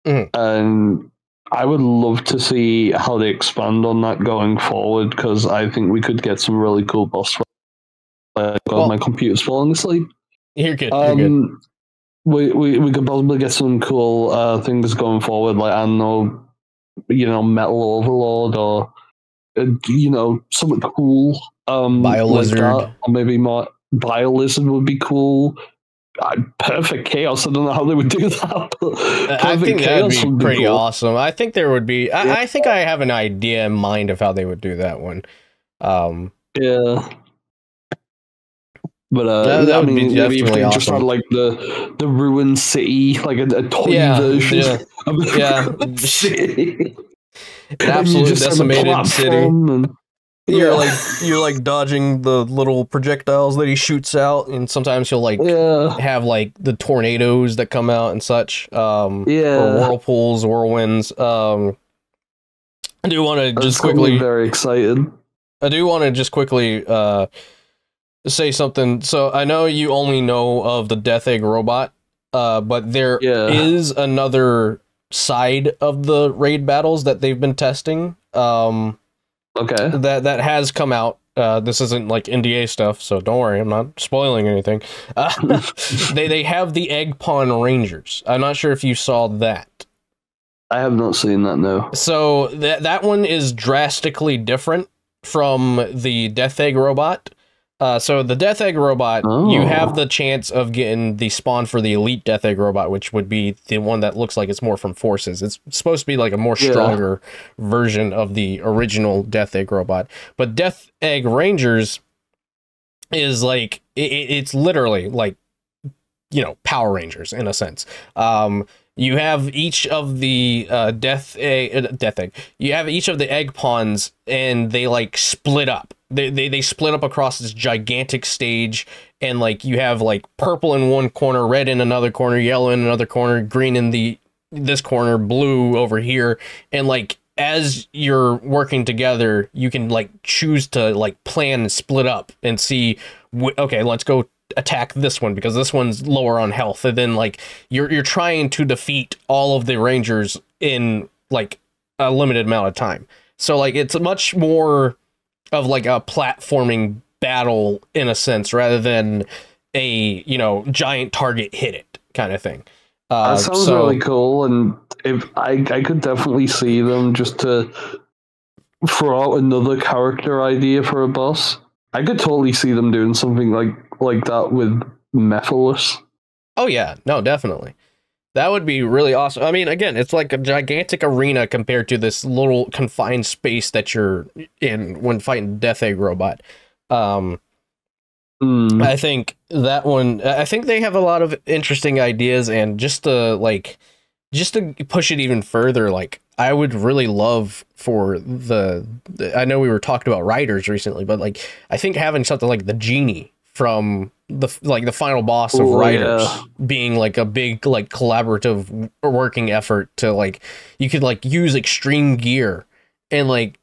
And I would love to see how they expand on that going forward, because I think we could get some really cool boss fights. My computer's falling asleep. You're good. You're good. We could possibly get some cool things going forward, like I don't know, Metal Overlord, or something cool. BioLizard, like that, or maybe more BioLizard would be cool. Perfect Chaos. I don't know how they would do that, but I think that would be pretty awesome. I think there would be. I think I have an idea in mind of how they would do that one. Yeah. But that would be definitely awesome. Just had like the ruined city, like a toy version of the city. An absolute decimated city. You're like dodging the little projectiles that he shoots out, and sometimes he'll like have like the tornadoes that come out and such. Or whirlpools, whirlwinds. I do want to just quickly. Very excited. I do want to just quickly say something. So I know you only know of the Death Egg robot, but there is another side of the raid battles that they've been testing. Okay. That has come out, This isn't like NDA stuff, so don't worry, I'm not spoiling anything. They have the Egg Pawn Rangers. I'm not sure if you saw that. I have not seen that, no. So that one is drastically different from the Death Egg robot. So the Death Egg robot, you have the chance of getting the spawn for the Elite Death Egg robot, which would be the one that looks like it's more from Forces. It's supposed to be like a more stronger version of the original Death Egg robot. But Death Egg Rangers is like, it's literally like, you know, Power Rangers in a sense. You have each of the Death Egg. You have each of the egg pawns, and they like split up. They split up across this gigantic stage, and like you have like purple in one corner, red in another corner, yellow in another corner, green in this corner, blue over here, and like as you're working together, you can like choose to like plan and split up and see. Okay, let's go attack this one because this one's lower on health, and then like you're trying to defeat all of the Rangers in like a limited amount of time. So like it's much more of like a platforming battle in a sense rather than a, you know, giant target hit it kind of thing. That sounds really cool, and if I could definitely see them just to throw out another character idea for a boss. I could totally see them doing something like that with Mephiles. Oh yeah, no, definitely. That would be really awesome. I mean, again, it's like a gigantic arena compared to this little confined space that you're in when fighting Death Egg Robot. I think that one, I think they have a lot of interesting ideas, and just to push it even further, like I would really love for I know we were talking about Riders recently, but like I think having something like the Genie from the final boss of Riders being like a big like collaborative working effort to like you could like use extreme gear and like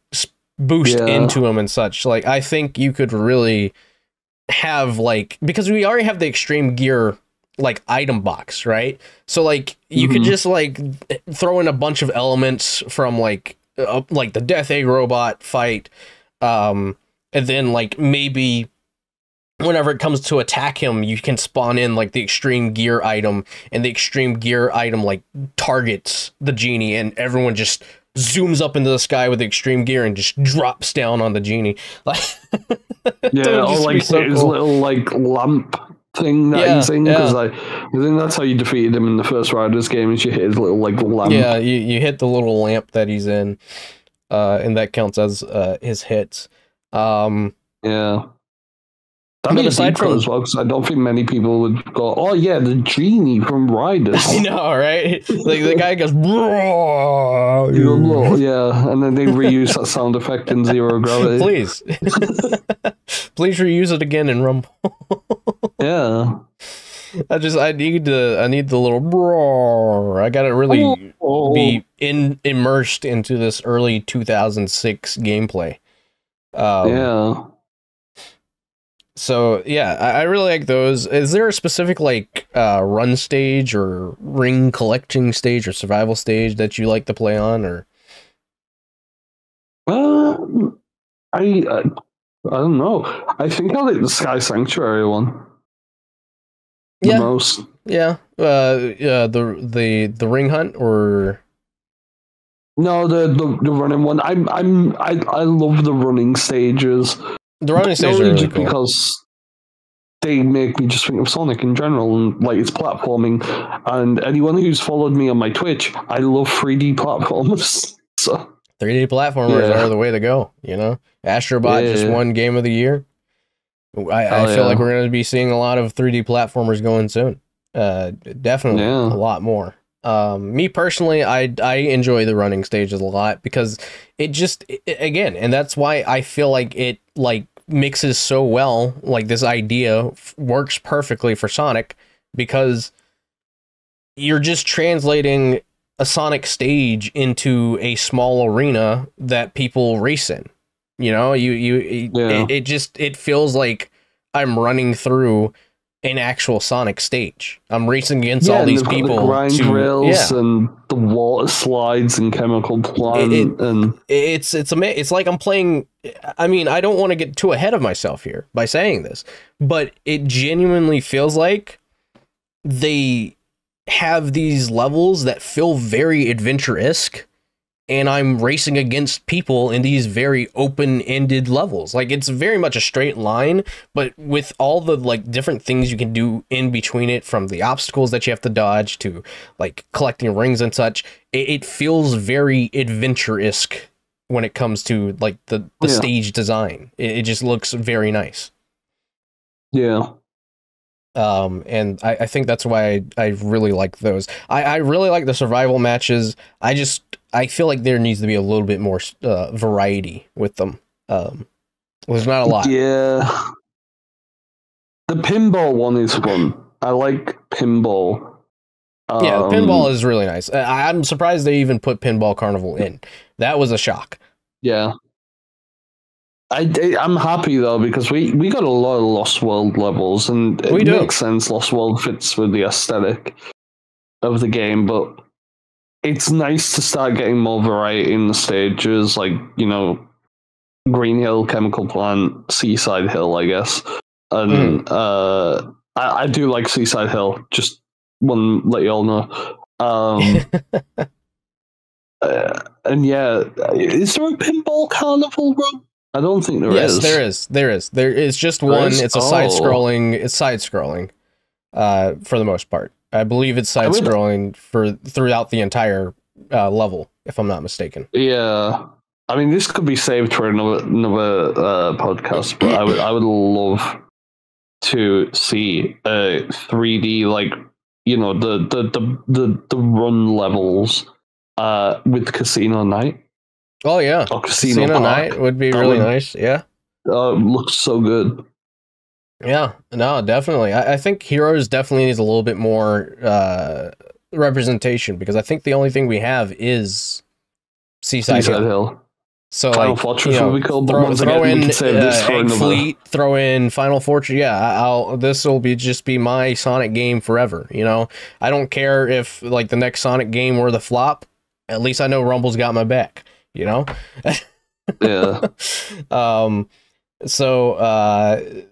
boost into them and such. Like I think you could really have like, because we already have the extreme gear like item box, right? So like you could just like throw in a bunch of elements from like the Death Egg robot fight, and then like maybe whenever it comes to attack him, you can spawn in like the extreme gear item, and the extreme gear item like targets the Genie, and everyone just zooms up into the sky with the extreme gear and just drops down on the Genie. Like yeah, or like his little like lamp thing that he's in, because I think that's how you defeated him in the first Riders game, is you hit his little like lamp. Yeah, you hit the little lamp that he's in, and that counts as his hits. Yeah. But aside from as well, because I don't think many people would go, "Oh yeah, the Genie from Riders." I know, right? Like the guy goes, yeah, and then they reuse that sound effect in Zero Gravity. Please, please reuse it again in Rumble. Yeah, I need the little. I gotta really be immersed into this early 2006 gameplay. Yeah. So yeah, I really like those. Is there a specific like run stage or ring collecting stage or survival stage that you like to play on, or? I don't know. I think I like the Sky Sanctuary one. The most. Yeah. The ring hunt, or no, the running one. I love the running stages. The running stages are really cool because they make me just think of Sonic in general, and like it's platforming. And anyone who's followed me on my Twitch, I love 3D platformers. So 3D platformers are the way to go. You know, Astrobot just won Game of the Year. I feel like we're going to be seeing a lot of 3D platformers going soon. Definitely a lot more. Me personally, I enjoy the running stages a lot because it just again, and that's why I feel like it like mixes so well. Like this idea works perfectly for Sonic because you're just translating a Sonic stage into a small arena that people race in. You know, it feels like I'm running through an actual Sonic stage. I'm racing against all these people. The grind rails and the water slides and chemical plant it's like I'm playing. I mean, I don't want to get too ahead of myself here by saying this, but it genuinely feels like they have these levels that feel very adventure-esque, and I'm racing against people in these very open-ended levels. Like, it's very much a straight line, but with all the like different things you can do in between it, from the obstacles that you have to dodge to like collecting rings and such, it feels very adventure-esque when it comes to like the stage design. It just looks very nice. Yeah. And I think that's why I really like those. I really like the survival matches. I feel like there needs to be a little bit more variety with them. There's not a lot. Yeah. The pinball one is fun. I like pinball. Yeah, pinball is really nice. I'm surprised they even put Pinball Carnival in. That was a shock. Yeah. I'm happy though, because we got a lot of Lost World levels, and it makes sense. Lost World fits with the aesthetic of the game, but it's nice to start getting more variety in the stages, like, you know, Green Hill, Chemical Plant, Seaside Hill, I guess. And I do like Seaside Hill, just want to let you all know. And yeah, is there a Pinball Carnival run? I don't think there is. Yes, there is. There is just one. It's a side-scrolling. It's side-scrolling, for the most part. I believe it's side-scrolling throughout the entire level, if I'm not mistaken. Yeah, I mean, this could be saved for another podcast, but I would love to see 3D, like, you know, the run levels with Casino Night. Oh yeah, Casino Night would be really nice. Yeah, looks so good. Yeah, no, definitely. I think Heroes definitely needs a little bit more representation, because I think the only thing we have is Seaside Hill. So Final Fortress will be cool. Throw in Egg Fleet, throw in Final Fortress. Yeah, this will just be my Sonic game forever. You know, I don't care if like the next Sonic game were the flop. At least I know Rumble's got my back. You know. Yeah. So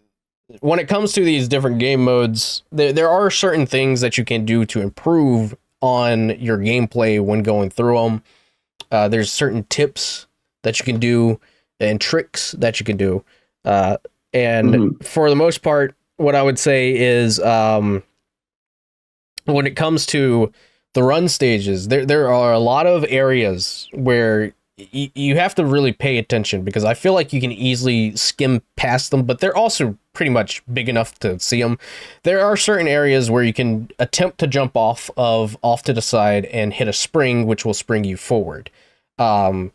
when it comes to these different game modes, there are certain things that you can do to improve on your gameplay when going through them. There's certain tips that you can do and tricks that you can do. And for the most part, what I would say is when it comes to the run stages, there are a lot of areas where you have to really pay attention, because I feel like you can easily skim past them, but they're also pretty much big enough to see them. There are certain areas where you can attempt to jump off to the side and hit a spring, which will spring you forward. And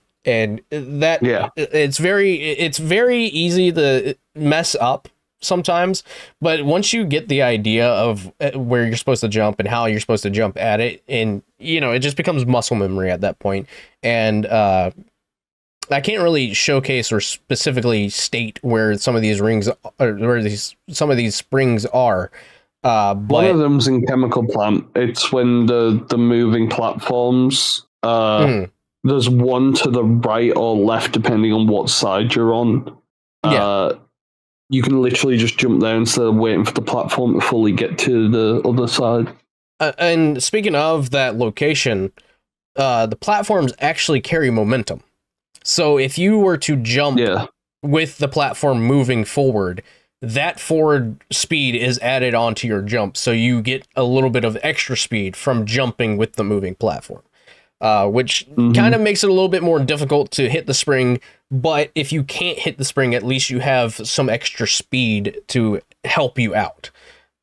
that it's very easy to mess up sometimes, but once you get the idea of where you're supposed to jump and how you're supposed to jump at it, and you know, it just becomes muscle memory at that point. And I can't really showcase or specifically state where some of these rings are, some of these springs are. But one of them's in Chemical Plant. It's when the moving platforms. There's one to the right or left, depending on what side you're on. You can literally just jump there instead of waiting for the platform to fully get to the other side. And speaking of that location, the platforms actually carry momentum. So if you were to jump with the platform moving forward, that forward speed is added onto your jump. So you get a little bit of extra speed from jumping with the moving platform. Which kind of makes it a little bit more difficult to hit the spring, but if you can't hit the spring, at least you have some extra speed to help you out.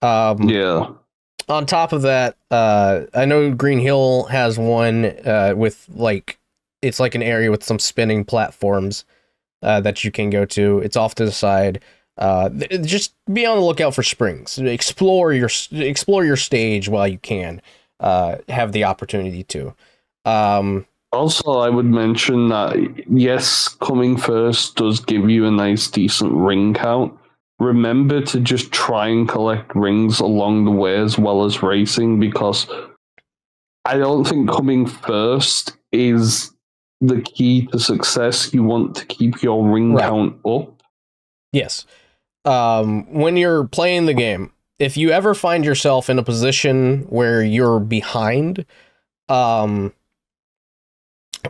On top of that, I know Green Hill has one with like, it's like an area with some spinning platforms that you can go to. It's off to the side. Just be on the lookout for springs. Explore your stage while you can have the opportunity to. Also, I would mention that yes, coming first does give you a nice decent ring count, remember to just try and collect rings along the way as well as racing, because I don't think coming first is the key to success. You want to keep your ring count up. Yes. When you're playing the game, if you ever find yourself in a position where you're behind,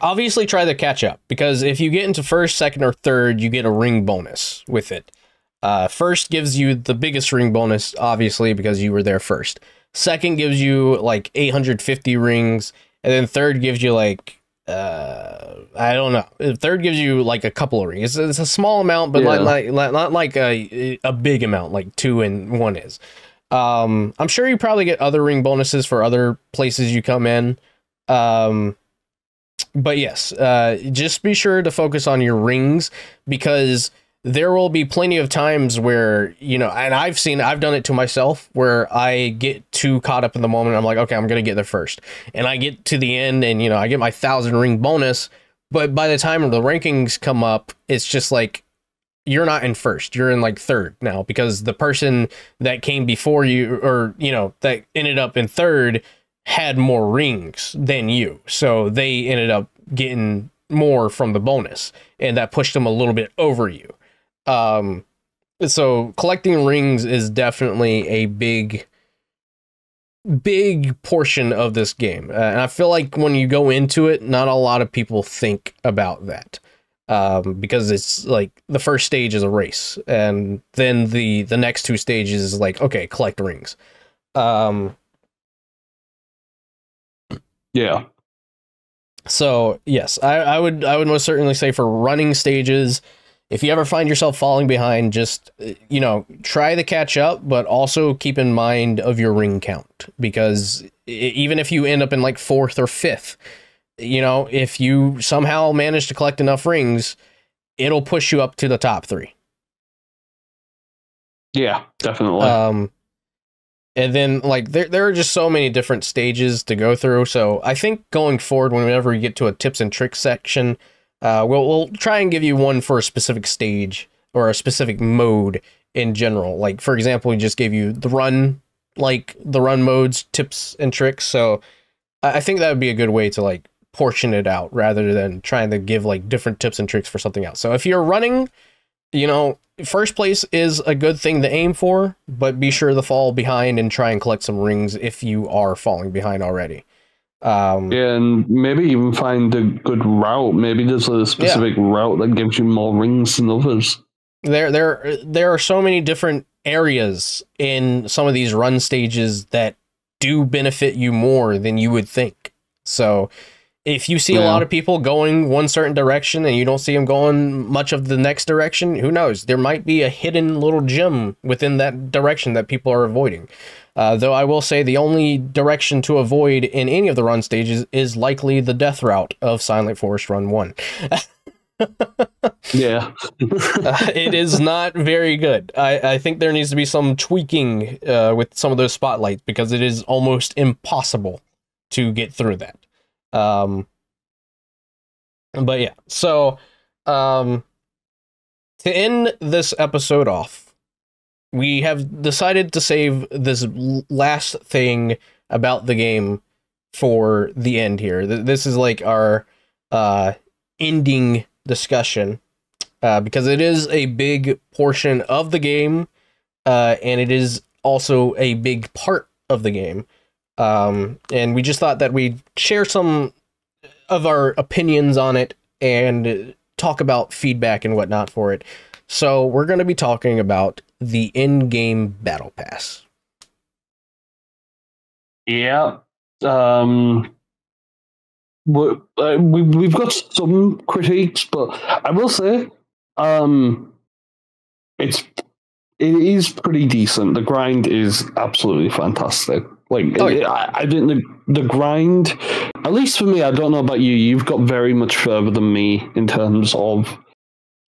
obviously try to catch up, because if you get into first, second, or third, you get a ring bonus with it. First gives you the biggest ring bonus, obviously, because you were there first. Second gives you like 850 rings, and then third gives you like I don't know. Third gives you like a couple of rings. It's a small amount, but not like a big amount like 2 and 1 is. I'm sure you probably get other ring bonuses for other places you come in. But yes, just be sure to focus on your rings, because there will be plenty of times where, you know, and I've done it to myself, where I get too caught up in the moment. I'm like, okay, I'm going to get there first. And I get to the end and, you know, I get my 1,000 ring bonus. But by the time the rankings come up, it's just like, you're not in first, you're in like third now, because the person that came before you, or, you know, that ended up in third, had more rings than you. So they ended up getting more from the bonus, and that pushed them a little bit over you. So collecting rings is definitely a big portion of this game. And I feel like when you go into it, not a lot of people think about that. Because it's like the first stage is a race, and then the next 2 stages is like, okay, collect rings. Yeah. So yes, I would most certainly say for running stages, if you ever find yourself falling behind, just, you know, try to catch up, but also keep in mind of your ring count, because even if you end up in like 4th or 5th, you know, if you somehow manage to collect enough rings, it'll push you up to the top 3. Yeah, definitely. And then like there are just so many different stages to go through. So I think going forward, whenever we get to a tips and tricks section, we'll try and give you one for a specific stage or a specific mode in general. Like, for example, we just gave you the run modes, tips and tricks. So I think that would be a good way to like portion it out, rather than trying to give like different tips and tricks for something else. So if you're running, you know, first place is a good thing to aim for, but be sure to fall behind and try and collect some rings if you are falling behind already. Yeah, and maybe even find a good route. Maybe there's a specific route that gives you more rings than others. There are so many different areas in some of these run stages that do benefit you more than you would think. So if you see a lot of people going one certain direction and you don't see them going much of the next direction, who knows? There might be a hidden little gem within that direction that people are avoiding. Though I will say the only direction to avoid in any of the run stages is likely the death route of Silent Forest Run 1. Yeah. It is not very good. I think there needs to be some tweaking with some of those spotlights, because it is almost impossible to get through that. But yeah, so to end this episode off, we have decided to save this last thing about the game for the end here. This is like our ending discussion, because it is a big portion of the game, and it is also a big part of the game. And we just thought that we'd share some of our opinions on it and talk about feedback and whatnot for it. So we're going to be talking about the in-game battle pass. Yeah. We've got some critiques, but I will say it is pretty decent. The grind is absolutely fantastic. Like, I think the grind, at least for me, I don't know about you, you've got very much further than me in terms of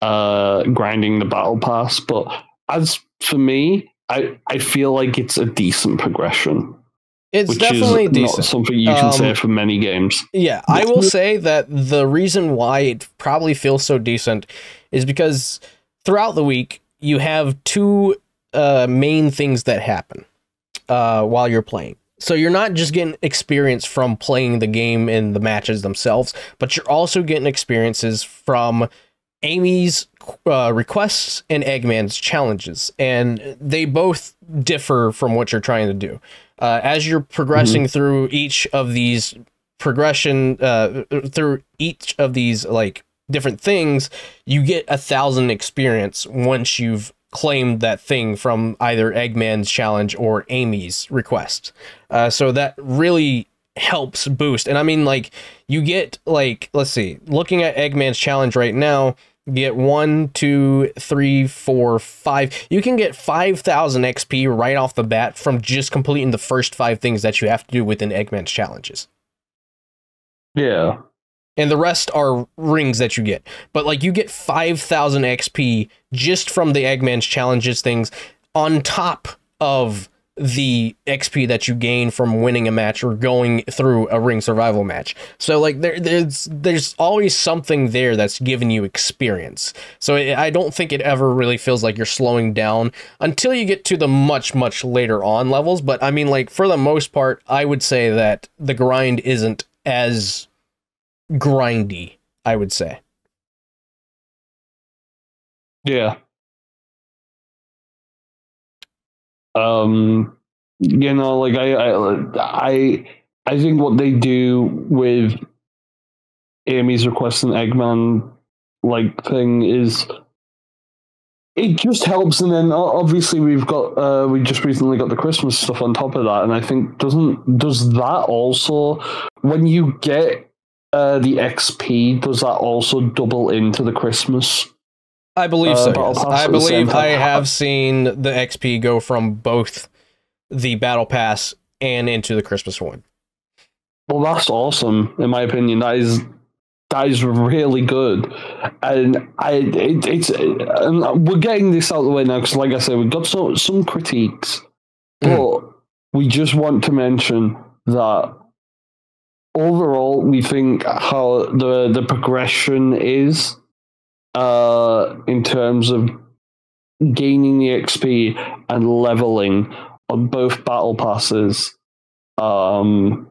grinding the battle pass, but as for me, I feel like it's a decent progression. It's definitely decent. Not something you can say for many games. Yeah, I will say that the reason why it probably feels so decent is because throughout the week, you have two main things that happen while you're playing. So you're not just getting experience from playing the game and the matches themselves, but you're also getting experiences from Amy's requests and Eggman's challenges, and they both differ from what you're trying to do. As you're progressing through each of these like different things, you get 1,000 experience once you've claimed that thing from either Eggman's challenge or Amy's request. So that really helps boost. And I mean, like, you get, like, let's see, looking at Eggman's challenge right now, you get 1, 2, 3, 4, 5. You can get 5,000 XP right off the bat from just completing the first 5 things that you have to do within Eggman's challenges. Yeah. And the rest are rings that you get. But, like, you get 5,000 XP just from the Eggman's challenges things on top of the XP that you gain from winning a match or going through a ring survival match. So, like, there's always something there that's giving you experience. So I don't think it ever really feels like you're slowing down until you get to the much, much later on levels. But, I mean, like, for the most part, I would say that the grind isn't as grindy, I would say. Yeah. You know, like I think what they do with Amy's request and Eggman like thing is it just helps, and then obviously we just recently got the Christmas stuff on top of that, and I think does that also, when you get the XP, does that also double into the Christmas? I believe so. Yes. I believe I have seen the XP go from both the Battle Pass and into the Christmas one. Well, that's awesome, in my opinion. That is really good, and we're getting this out of the way now because, like I said, we've got some critiques, but we just want to mention that overall, we think how the progression is in terms of gaining the XP and leveling on both battle passes are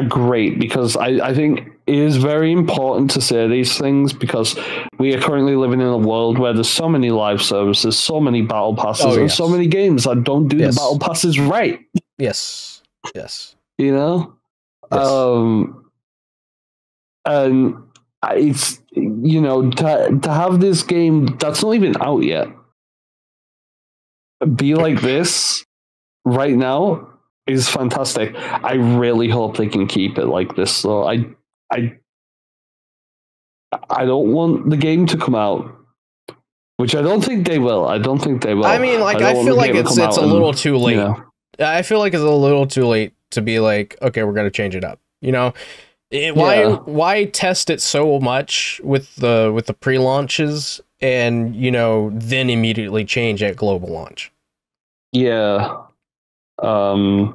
great, because I think it is very important to say these things, because we are currently living in a world where there's so many live services, so many battle passes, and so many games that don't do the battle passes right. Yes. You know? Yes. And it's, you know, to have this game that's not even out yet be like this right now is fantastic. I really hope they can keep it like this, though. I don't want the game to come out, which I don't think they will. I mean, like, I feel like it's a little too late. You know? I feel like it's a little too late to be like, okay, we're gonna change it up. You know, why test it so much with the pre-launches and, you know, then immediately change at global launch? Yeah. But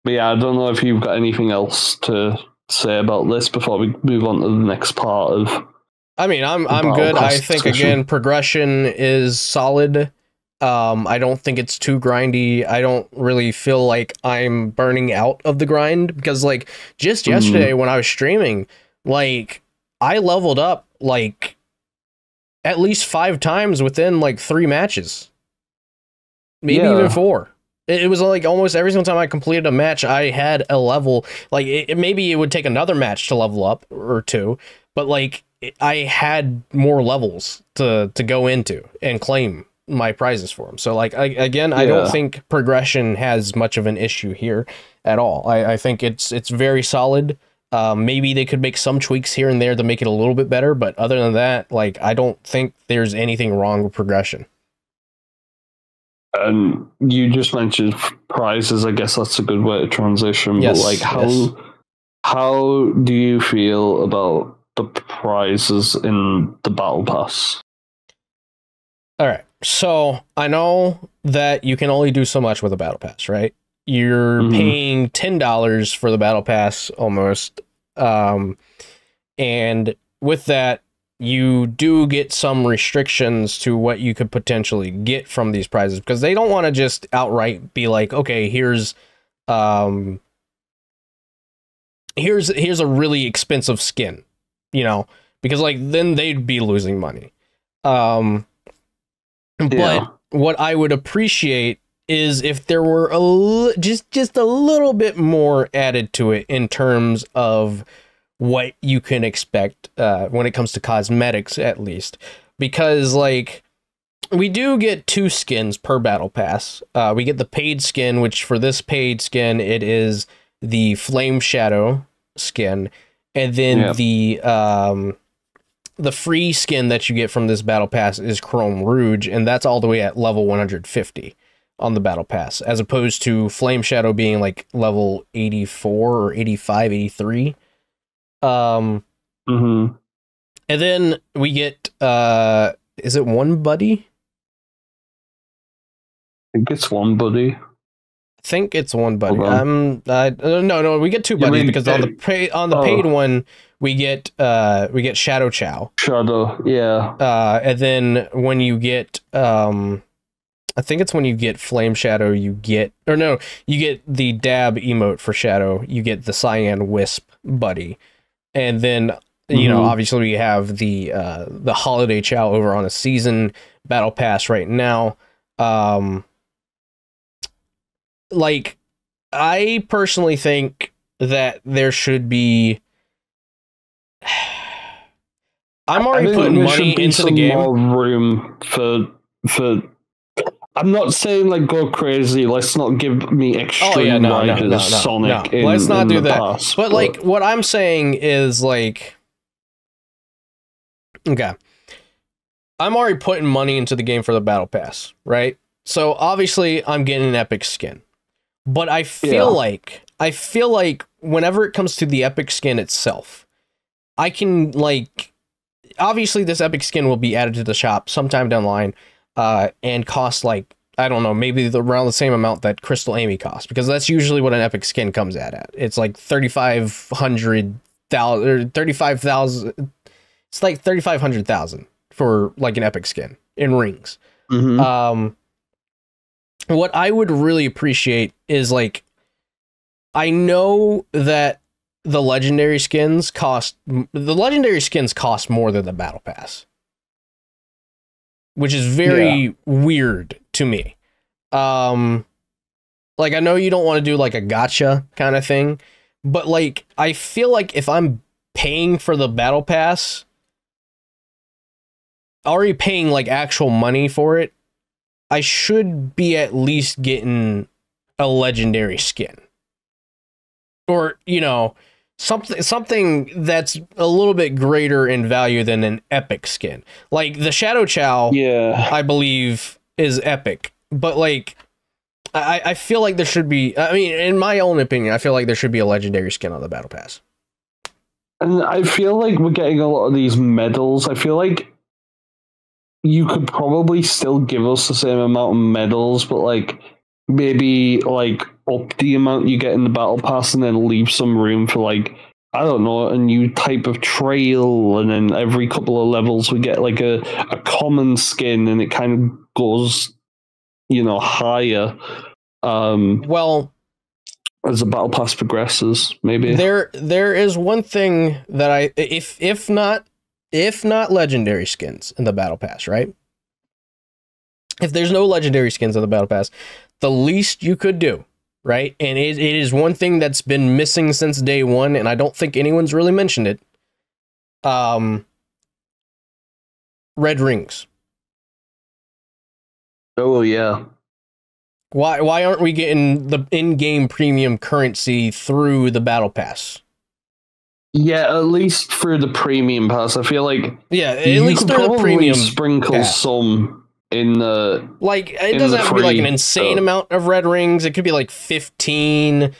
yeah, I don't know if you've got anything else to say about this before we move on to the next part of. I mean, I'm good. I think again, progression is solid. I don't think it's too grindy. I don't really feel like I'm burning out of the grind, because, like, just yesterday when I was streaming, like, I leveled up like at least 5 times within like 3 matches, maybe even 4. It was like almost every single time I completed a match, I had a level. Like, maybe it would take another match to level up or 2, but like I had more levels to go into and claim my prizes for them. So, like, I don't think progression has much of an issue here at all. I think it's very solid. Maybe they could make some tweaks here and there to make it a little bit better, but other than that, like, I don't think there's anything wrong with progression. And you just mentioned prizes. I guess that's a good way to transition. Yes, but like, how do you feel about the prizes in the Battle Pass? All right. So I know that you can only do so much with a Battle Pass, right? You're paying $10 for the Battle Pass almost. And with that, you do get some restrictions to what you could potentially get from these prizes, because they don't want to just outright be like, okay, here's a really expensive skin, you know, because like then they'd be losing money. But what I would appreciate is if there were just a little bit more added to it in terms of what you can expect when it comes to cosmetics, at least, because like we do get 2 skins per battle pass. We get the paid skin, which for this paid skin it is the Flame Shadow skin, and then the free skin that you get from this battle pass is Chrome Rouge, and that's all the way at level 150 on the battle pass, as opposed to Flame Shadow being like level 84 or 85, 83. And then we get is it one buddy? I think it's one buddy. I think it's one buddy. No, we get 2 buddies, because on the paid one we get Shadow Chow. Shadow, yeah. And then when you get I think it's when you get Flame Shadow, you get the dab emote for Shadow, you get the Cyan Wisp buddy. And then, you know, obviously we have the Holiday Chow over on a season battle pass right now. Like, I personally think that there should be. I'm already putting money into the game. More room for. I'm not saying like go crazy. Let's not give me extreme Sonic. No. Let's not do that. But like, what I'm saying is like, okay, I'm already putting money into the game for the battle pass, right? So obviously, I'm getting an epic skin, but I feel like whenever it comes to the epic skin itself, I can like, obviously this epic skin will be added to the shop sometime down the line. And cost like, I don't know, maybe around the same amount that Crystal Amy costs, because that's usually what an epic skin comes at. It's like 3,500,000 or 35,000. It's like 3,500,000 for like an epic skin in rings. What I would really appreciate is like, I know that the legendary skins cost more than the battle pass, which is very weird to me. Like, I know you don't want to do like a gotcha kind of thing, but like, I feel like if I'm paying for the battle pass, already paying like actual money for it, I should be at least getting a legendary skin, or, you know, something that's a little bit greater in value than an epic skin. Like the Shadow Chow, I believe is epic, but like I feel like there should be, I mean, in my own opinion, I feel like there should be a legendary skin on the battle pass. And I feel like we're getting a lot of these medals. I feel like you could probably still give us the same amount of medals, but like maybe like up the amount you get in the battle pass and then leave some room for like, I don't know, a new type of trail, and then every couple of levels we get like a common skin, and it kind of goes, you know, higher. Well, as the battle pass progresses, maybe there is one thing that if not legendary skins in the battle pass, right? If there's no legendary skins in the battle pass, the least you could do, right? And it is one thing that's been missing since day one, and I don't think anyone's really mentioned it. Red rings. Oh yeah. Why aren't we getting the in-game premium currency through the battle pass? Yeah, at least through the premium pass. I feel like at least through the premium sprinkle pass. Some in the, like, it doesn't have to be like an insane amount of red rings. It could be like 15,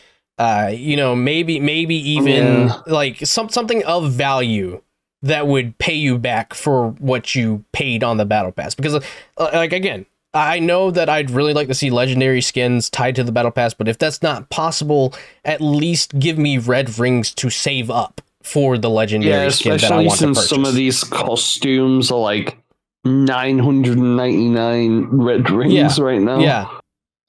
you know, maybe even like something of value that would pay you back for what you paid on the battle pass. Because like, again, I know that I'd really like to see legendary skins tied to the battle pass, but if that's not possible, at least give me red rings to save up for the legendary skin that I want to purchase. Especially since some of these costumes are like 999 red rings right now. Yeah.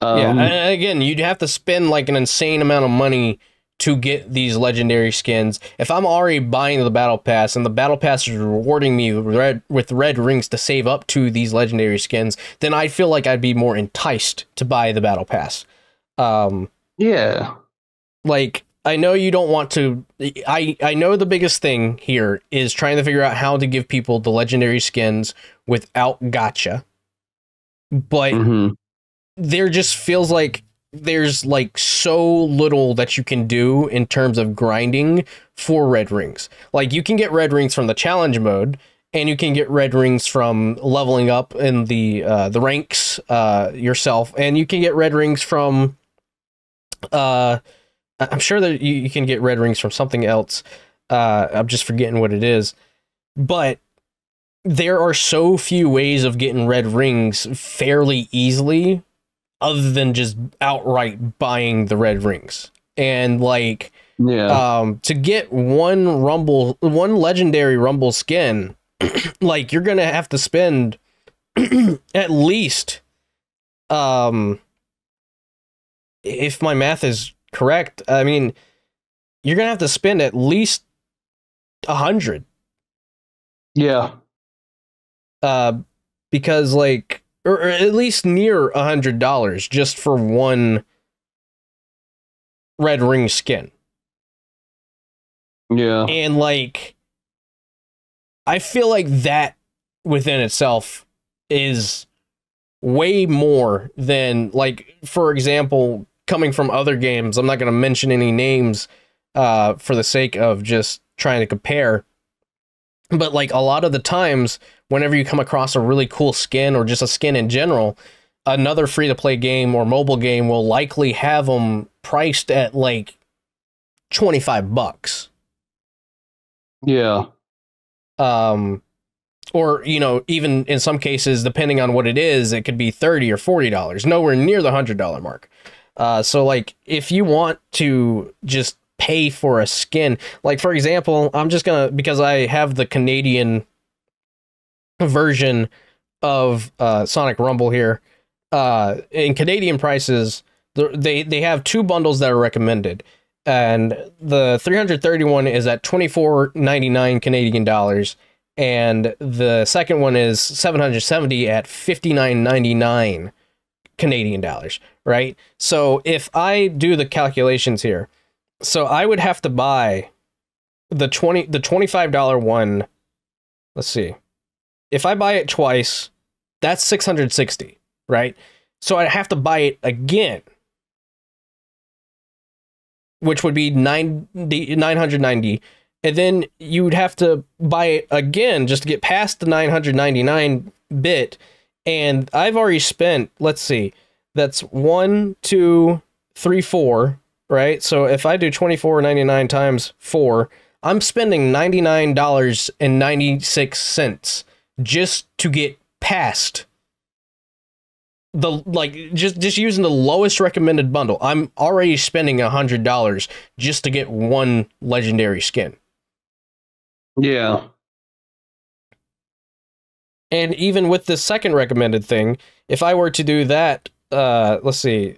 And again, you'd have to spend like an insane amount of money to get these legendary skins. If I'm already buying the battle pass and the battle pass is rewarding me with red rings to save up to these legendary skins, then I feel like I'd be more enticed to buy the battle pass. Yeah. Like, I know you don't want to... I know the biggest thing here is trying to figure out how to give people the legendary skins without gacha. But there just feels like there's like so little that you can do in terms of grinding for red rings. Like, you can get red rings from the challenge mode, and you can get red rings from leveling up in the ranks yourself, and you can get red rings from I'm sure that you can get red rings from something else. I'm just forgetting what it is. But there are so few ways of getting red rings fairly easily other than just outright buying the red rings. And like, to get one legendary Rumble skin, like, you're gonna have to spend at least, if my math is correct, I mean, you're gonna have to spend at least 100. Yeah. Because like, or at least near $100 just for one red ring skin. Yeah. And like, I feel like that within itself is way more than, like, for example, coming from other games. I'm not going to mention any names for the sake of just trying to compare. But like, a lot of the times, whenever you come across a really cool skin or just a skin in general, another free-to-play game or mobile game will likely have them priced at like $25. Yeah. Or, you know, even in some cases, depending on what it is, it could be $30 or $40, nowhere near the $100 mark. So like, if you want to just pay for a skin, like, for example, I'm just gonna, because I have the Canadian version of Sonic Rumble here, in Canadian prices, they have two bundles that are recommended, and the 331 is at $24.99 Canadian dollars, and the second one is 770 at $59.99 Canadian dollars, right? So if I do the calculations here, so I would have to buy the $25 one. Let's see. If I buy it twice, that's 660, right? So I'd have to buy it again, which would be 990, and then you would have to buy it again just to get past the 999 bit. And I've already spent, let's see, that's 1, 2, 3, 4, right? So if I do $24.99 times 4, I'm spending $99.96 just to get past the, like, just using the lowest recommended bundle. I'm already spending $100 just to get one legendary skin. Yeah. And even with the second recommended thing, if I were to do that, let's see.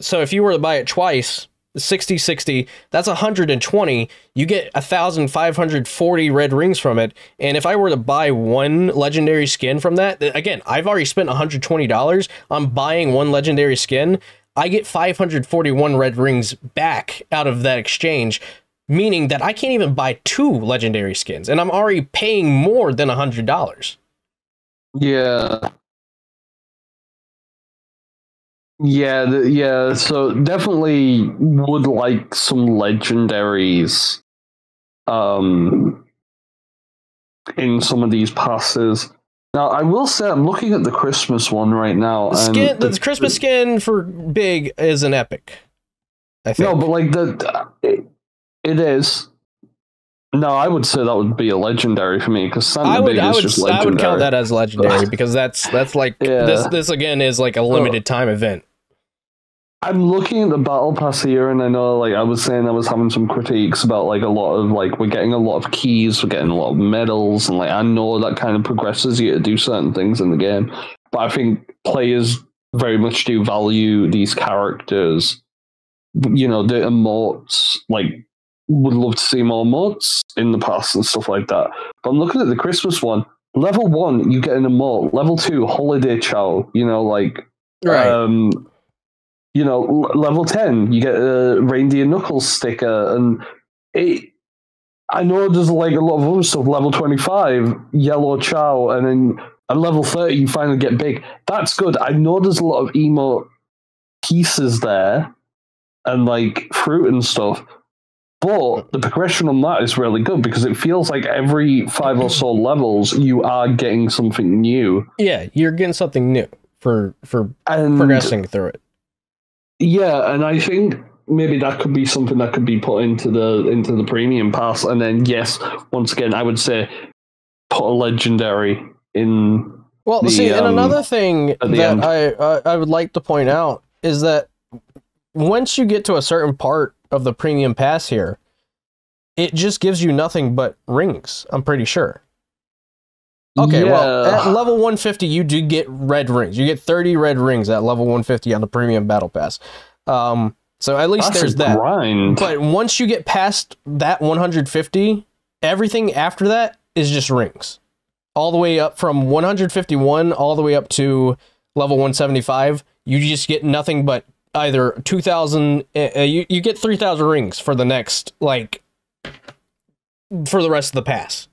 So if you were to buy it twice, 60, that's 120. You get 1,540 red rings from it. And if I were to buy one legendary skin from that, again, I've already spent $120. I'm buying one legendary skin. I get 541 red rings back out of that exchange, meaning that I can't even buy two legendary skins, and I'm already paying more than $100. Yeah. Yeah, so definitely would like some legendaries in some of these passes. Now, I will say I'm looking at the Christmas one right now. The Christmas skin for Big is an epic, I think. No, but like it is. No, I would say that would be a legendary for me, because Santa Big is just legendary. I would count that as legendary, because that's like, this again is like a limited time event. I'm looking at the battle pass here, and I know, like I was saying, I was having some critiques about like a lot of like we're getting a lot of keys, we're getting a lot of medals, and like I know that kind of progresses you to do certain things in the game. But I think players very much do value these characters. You know, the emotes, like would love to see more emotes in the past and stuff like that. But I'm looking at the Christmas one. Level 1, you get an emote. Level 2, holiday chow. You know, like Right. you know, level 10, you get a reindeer knuckles sticker, and I know there's like a lot of other stuff. Level 25, yellow chow, and then at level 30, you finally get big. That's good. I know there's a lot of emote pieces there, and like fruit and stuff, but the progression on that is really good because it feels like every 5 or so levels, you are getting something new. Yeah, you're getting something new for progressing through it. Yeah, and I think maybe that could be something that could be put into the premium pass. And then yes, once again, I would say put a legendary in. Well, see, and another thing that I would like to point out is that once you get to a certain part of the premium pass here, it just gives you nothing but rings, I'm pretty sure. Okay, well, at level 150, you do get red rings. You get 30 red rings at level 150 on the premium battle pass. So at least there's that. Grind. But once you get past that 150, everything after that is just rings. All the way up from 151 all the way up to level 175, you just get nothing but either 2,000, you get 3,000 rings for the next, like, for the rest of the pass.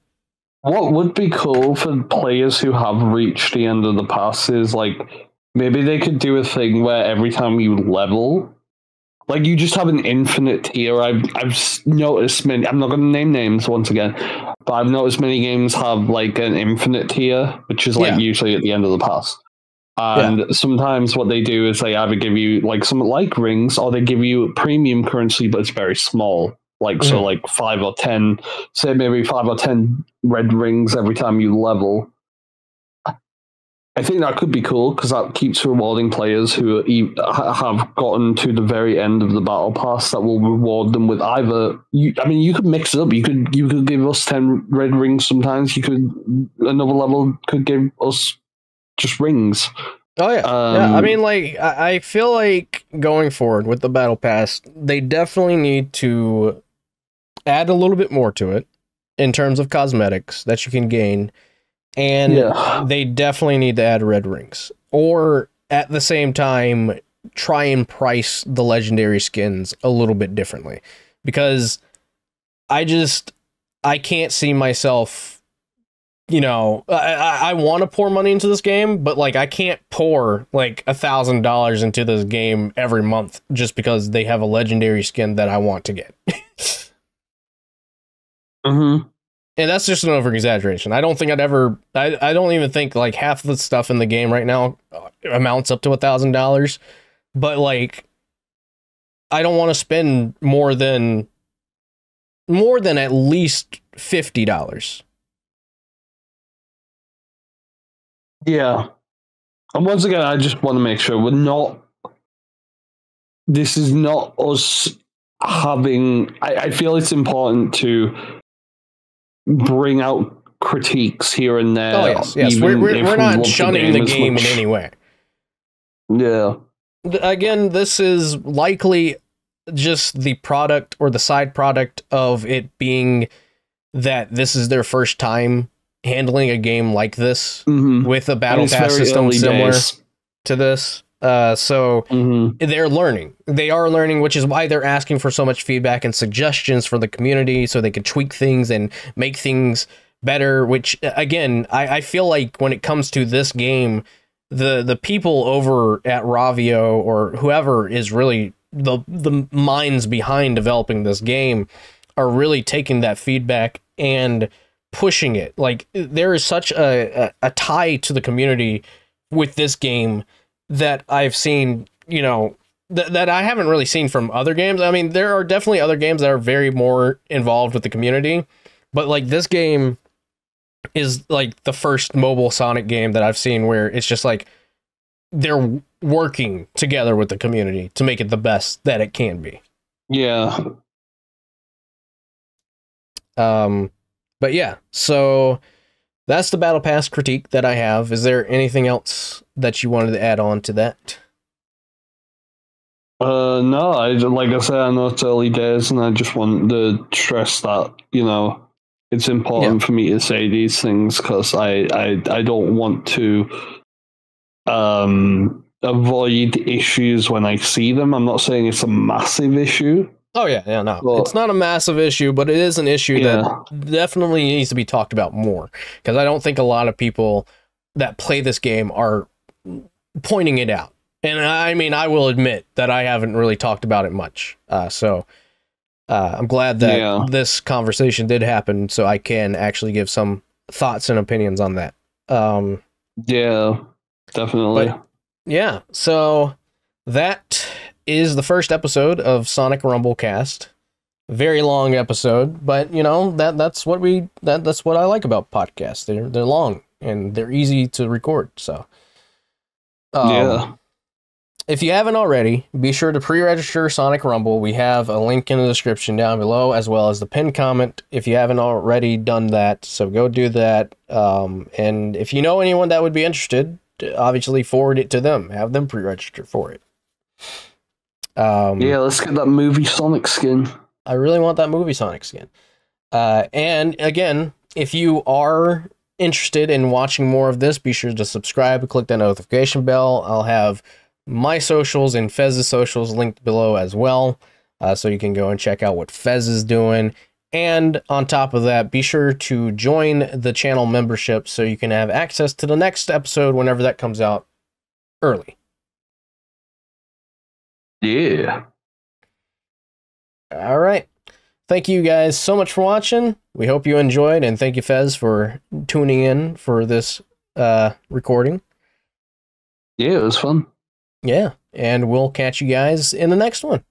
What would be cool for players who have reached the end of the pass is, like, maybe they could do a thing where every time you level, like, you just have an infinite tier. I've noticed many, I'm not going to name names once again, but I've noticed many games have, like, an infinite tier, which is, like, usually at the end of the pass. And sometimes what they do is they either give you, like, some like rings, or they give you premium currency, but it's very small. Like, so like 5 or 10, say maybe 5 or 10 red rings every time you level. I think that could be cool because that keeps rewarding players who have gotten to the very end of the battle pass. That will reward them with either. You could mix it up. You could give us 10 red rings sometimes. Another level could give us just rings. Oh yeah, yeah. I mean, like, I feel like going forward with the battle pass, they definitely need to add a little bit more to it in terms of cosmetics that you can gain, and they definitely need to add red rings, or at the same time try and price the legendary skins a little bit differently, because I can't see myself, you know, I want to pour money into this game, but like I can't pour like $1,000 into this game every month just because they have a legendary skin that I want to get. Mm-hmm. And that's just an over exaggeration. I don't think I don't even think like half the stuff in the game right now amounts up to $1,000. But like, I don't want to spend more than at least $50. Yeah. And once again, I just want to make sure this is not us having, I feel it's important to bring out critiques here and there. Oh yes. We're not shunning the game in any way. Yeah. Again, this is likely just the product or the side product of it being that this is their first time handling a game like this with a battle pass system similar to this. So they're learning. They are learning, which is why they're asking for so much feedback and suggestions for the community so they can tweak things and make things better, which, again, I feel like when it comes to this game, the people over at Ravio or whoever is really the minds behind developing this game are really taking that feedback and pushing it. Like, there is such a tie to the community with this game that I've seen, you know, that I haven't really seen from other games. I mean, there are definitely other games that are very more involved with the community, but like this game is like the first mobile Sonic game that I've seen where it's just like they're working together with the community to make it the best that it can be. Yeah. But yeah, so that's the Battle Pass critique that I have. Is there anything else that you wanted to add on to that? No, like I said, I know it's early days, and I just want to stress that, you know, it's important for me to say these things because I don't want to avoid issues when I see them. I'm not saying it's a massive issue. Oh yeah, no. But it's not a massive issue, but it is an issue that definitely needs to be talked about more, because I don't think a lot of people that play this game are pointing it out. And I mean, I will admit that I haven't really talked about it much. So I'm glad that this conversation did happen, so I can actually give some thoughts and opinions on that. Yeah, definitely. But, yeah, so that is the first episode of Sonic Rumble Cast. Very long episode, but you know, that's what I like about podcasts. They're long and they're easy to record. So if you haven't already, be sure to pre-register Sonic Rumble. We have a link in the description down below, as well as the pinned comment if you haven't already done that. So go do that. And if you know anyone that would be interested, obviously forward it to them. Have them pre-register for it. Yeah, let's get that movie Sonic skin. I really want that movie Sonic skin. And again, if you are interested in watching more of this, be sure to subscribe, click that notification bell. I'll have my socials and Fez's socials linked below as well, so you can go and check out what Fez is doing. And on top of that, be sure to join the channel membership so you can have access to the next episode whenever that comes out early. Yeah. All right. Thank you guys so much for watching. We hope you enjoyed, and thank you, Fez, for tuning in for this recording. Yeah, it was fun. Yeah, and we'll catch you guys in the next one.